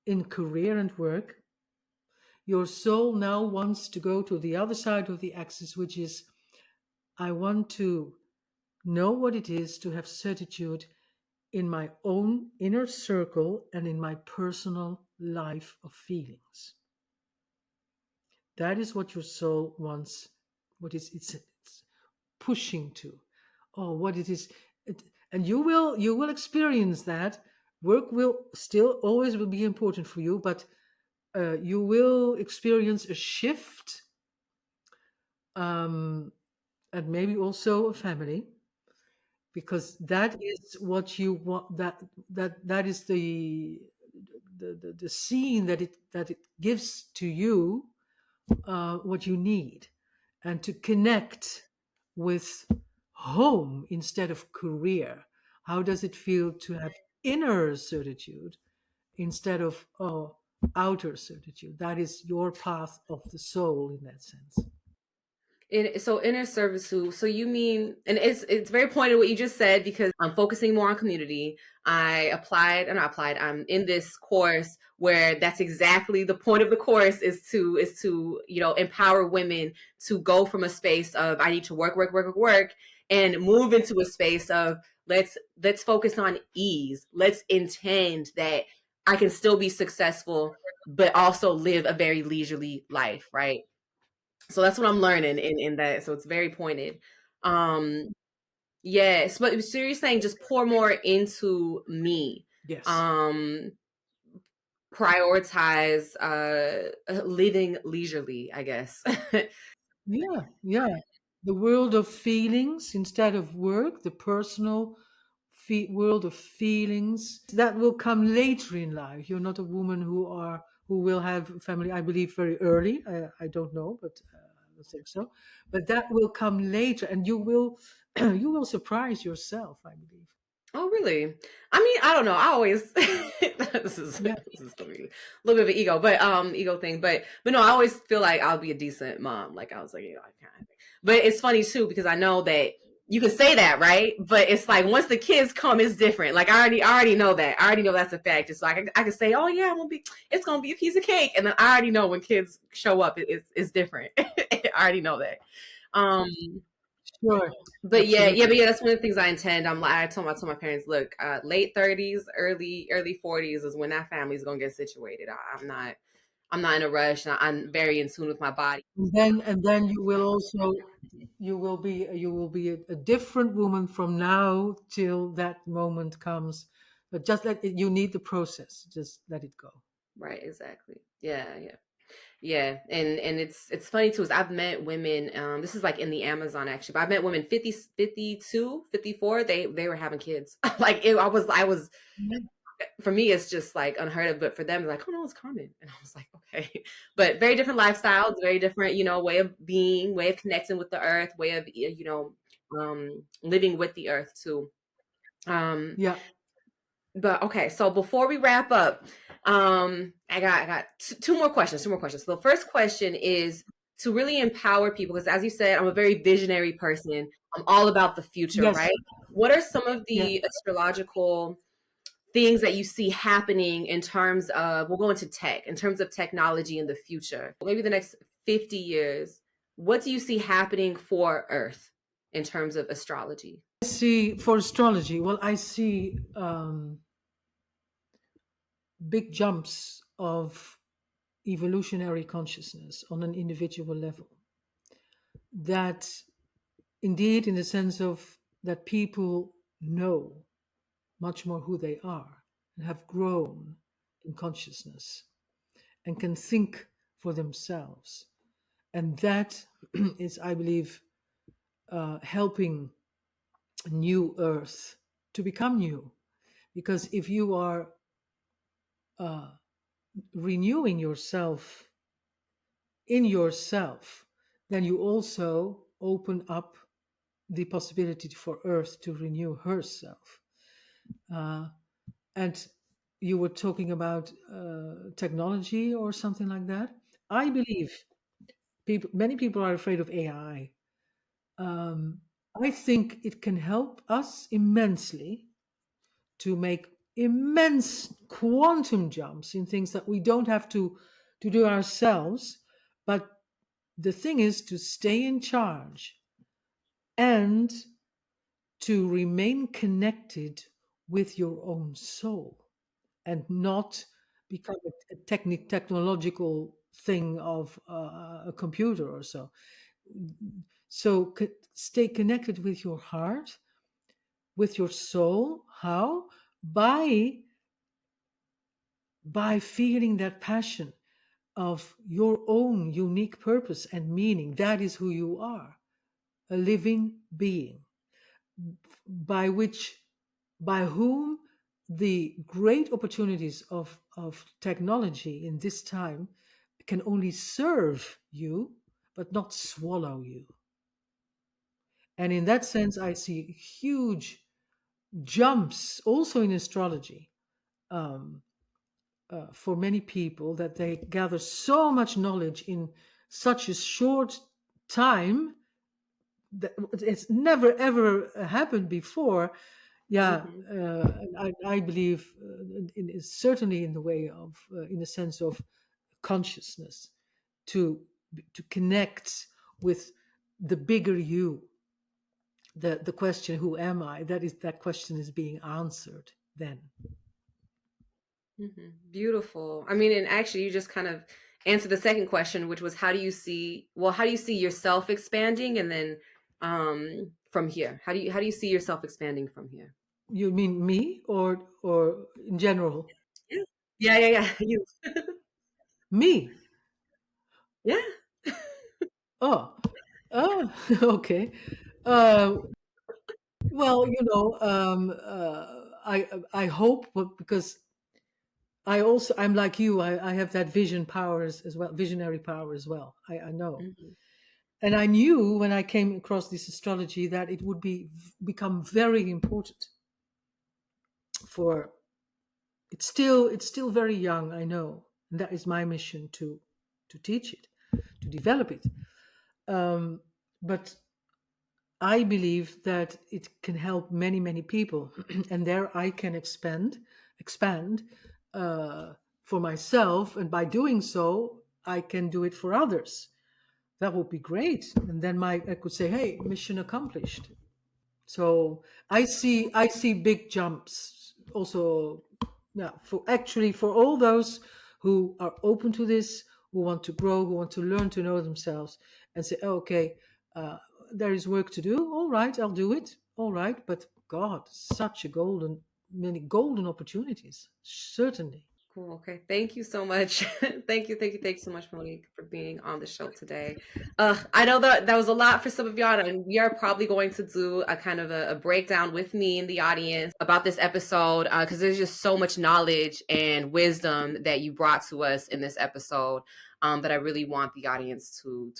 in career and work, your soul now wants to go to the other side of the axis, which is I want to know what it is to have certitude in my own inner circle and in my personal life of feelings. That is what your soul wants, what is it's pushing to. Oh, what it is. And you will experience that. Work will still always will be important for you, but you will experience a shift, um, and maybe also a family, because that is what you want. That is the scene that it gives to you, what you need, and to connect with home instead of career. How does it feel to have inner certitude instead of outer certitude? That is your path of the soul in that sense. So inner servitude. So you mean, and it's very pointed what you just said, because I'm focusing more on community. I'm in this course where that's exactly the point of the course, is to empower women to go from a space of I need to work, and move into a space of let's focus on ease. Let's intend that I can still be successful, but also live a very leisurely life, right? So that's what I'm learning in that. So it's very pointed. Um, yes, but so you're saying just pour more into me. Yes. Um, prioritize living leisurely, I guess. Yeah, yeah. The world of feelings instead of work, the personal world of feelings that will come later in life. You're not a woman who will have a family, I believe, very early. I don't know, but I don't think so. But that will come later, and you will you will surprise yourself, I believe. Oh, really? I mean, I don't know. I always Yeah, this is gonna be a little bit of an ego, but ego thing. But no, I always feel like I'll be a decent mom. Like I was like, I can't. But it's funny too because I know that you can say that, right? But it's like once the kids come, it's different. Like I already know that. I already know that's a fact. It's like I can say, oh yeah, it's gonna be a piece of cake, and then I already know when kids show up, it's different. I already know that. Um, sure. but Absolutely. yeah, that's one of the things I intend. I told my parents, look, late 30s, early 40s is when that family's gonna get situated. I'm not in a rush. I'm very in tune with my body. And then you will also you will be a different woman from now till that moment comes. But just let it, you need the process. Just let it go. Right, exactly. Yeah. And it's funny too, is I've met women, this is like in the Amazon actually, but I've met women 50, 52, 54. They were having kids. Like I was Yeah. for me, it's just like unheard of, but for them, like, oh no, it's common. And I was like, okay. But very different lifestyles, very different, way of being, way of connecting with the earth, way of, living with the earth too. Um, Yeah. but okay, so before we wrap up, I got two more questions. Two more questions. So the first question is to really empower people, because as you said, I'm a very visionary person. I'm all about the future, Yes. right? What are some of Yeah. the astrological things that you see happening in terms of, we'll go into tech, in terms of technology in the future, maybe the next 50 years? What do you see happening for Earth in terms of astrology? I see for astrology. Well, I see big jumps of evolutionary consciousness on an individual level. That indeed, in the sense of that people know much more who they are and have grown in consciousness and can think for themselves. And that is, I believe, helping new earth to become new. Because if you are uh, renewing yourself in yourself, then you also open up the possibility for earth to renew herself. Uh, and you were talking about technology or something like that. I believe many people are afraid of AI. Um, I think it can help us immensely to make immense quantum jumps in things that we don't have to do ourselves. But the thing is to stay in charge and to remain connected with your own soul and not become a technological thing of a computer or so. So stay connected with your heart, with your soul. How? By feeling that passion of your own unique purpose and meaning. That is who you are, a living being, by which, by whom the great opportunities of technology in this time can only serve you, but not swallow you. And in that sense, I see huge jumps also in astrology, um, for many people, that they gather so much knowledge in such a short time that it's never ever happened before. Yeah, Mm-hmm. I believe certainly in the way of in the sense of consciousness to to connect with the bigger you. The question, who am I? That question is being answered then. Mm-hmm. Beautiful. I mean, and actually, you just kind of answered the second question, which was how do you see yourself expanding, and then from here, how do you see yourself expanding from here? You mean me or in general? Yeah, yeah, yeah, yeah. You, Me. yeah. Oh, oh, okay. Uh, well, I hope, but because I'm like you, I have that vision powers as well, visionary power as well. I know, Mm-hmm. and I knew when I came across this astrology that it would become very important for. It's still very young, I know, and that is my mission to teach it, to develop it. Um, but I believe that it can help many, many people, and there I can expand uh, for myself, and by doing so, I can do it for others. That would be great, and then I could say, "Hey, mission accomplished." So I see big jumps also. Yeah, for all those who are open to this, who want to grow, who want to learn to know themselves, and say, oh, okay, uh, there is work to do. All right, I'll do it. All right, but God, such a many golden opportunities, certainly. Cool. Okay. Thank you so much. Thank you so much, Monique, for being on the show today. I know that that was a lot for some of y'all, and we are probably going to do a kind of a breakdown with me in the audience about this episode because there's just so much knowledge and wisdom that you brought to us in this episode that I really want the audience to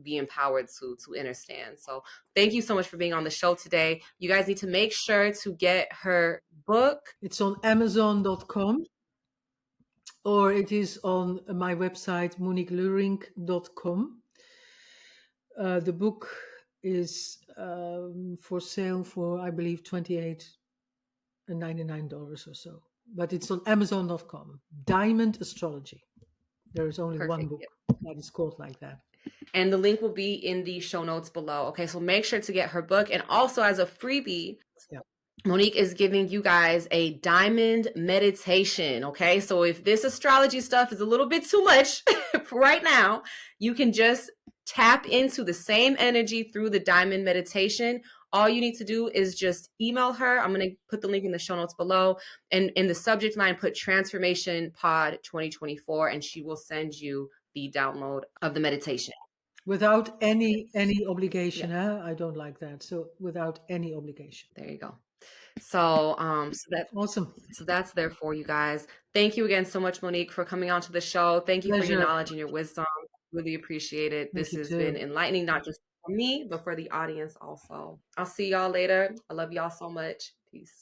be empowered to understand. So thank you so much for being on the show today. You guys need to make sure to get her book. It's on Amazon.com, or it is on my website, moniqueleurink.com. The book is for sale for, I believe, $28.99 or so. But it's on Amazon.com. Diamond Astrology. There is only one Perfect. book that is called like that. And the link will be in the show notes below. Okay, so make sure to get her book. And also, as a freebie, Yeah. Monique is giving you guys a diamond meditation. Okay, so if this astrology stuff is a little bit too much for right now, you can just tap into the same energy through the diamond meditation. All you need to do is just email her. I'm going to put the link in the show notes below. And in the subject line, put Transformation Pod 2024, and she will send you the download of the meditation. Without any Yeah, obligation. Huh? I don't like that. So without any obligation. there you go. So, Awesome. so that's there for you guys. Thank you again so much, Monique, for coming on to the show. Thank you for your Pleasure. knowledge and your wisdom. Really appreciate it. Thank This you has been too. enlightening, not just for me, but for the audience also. I'll see y'all later. I love y'all so much. Peace.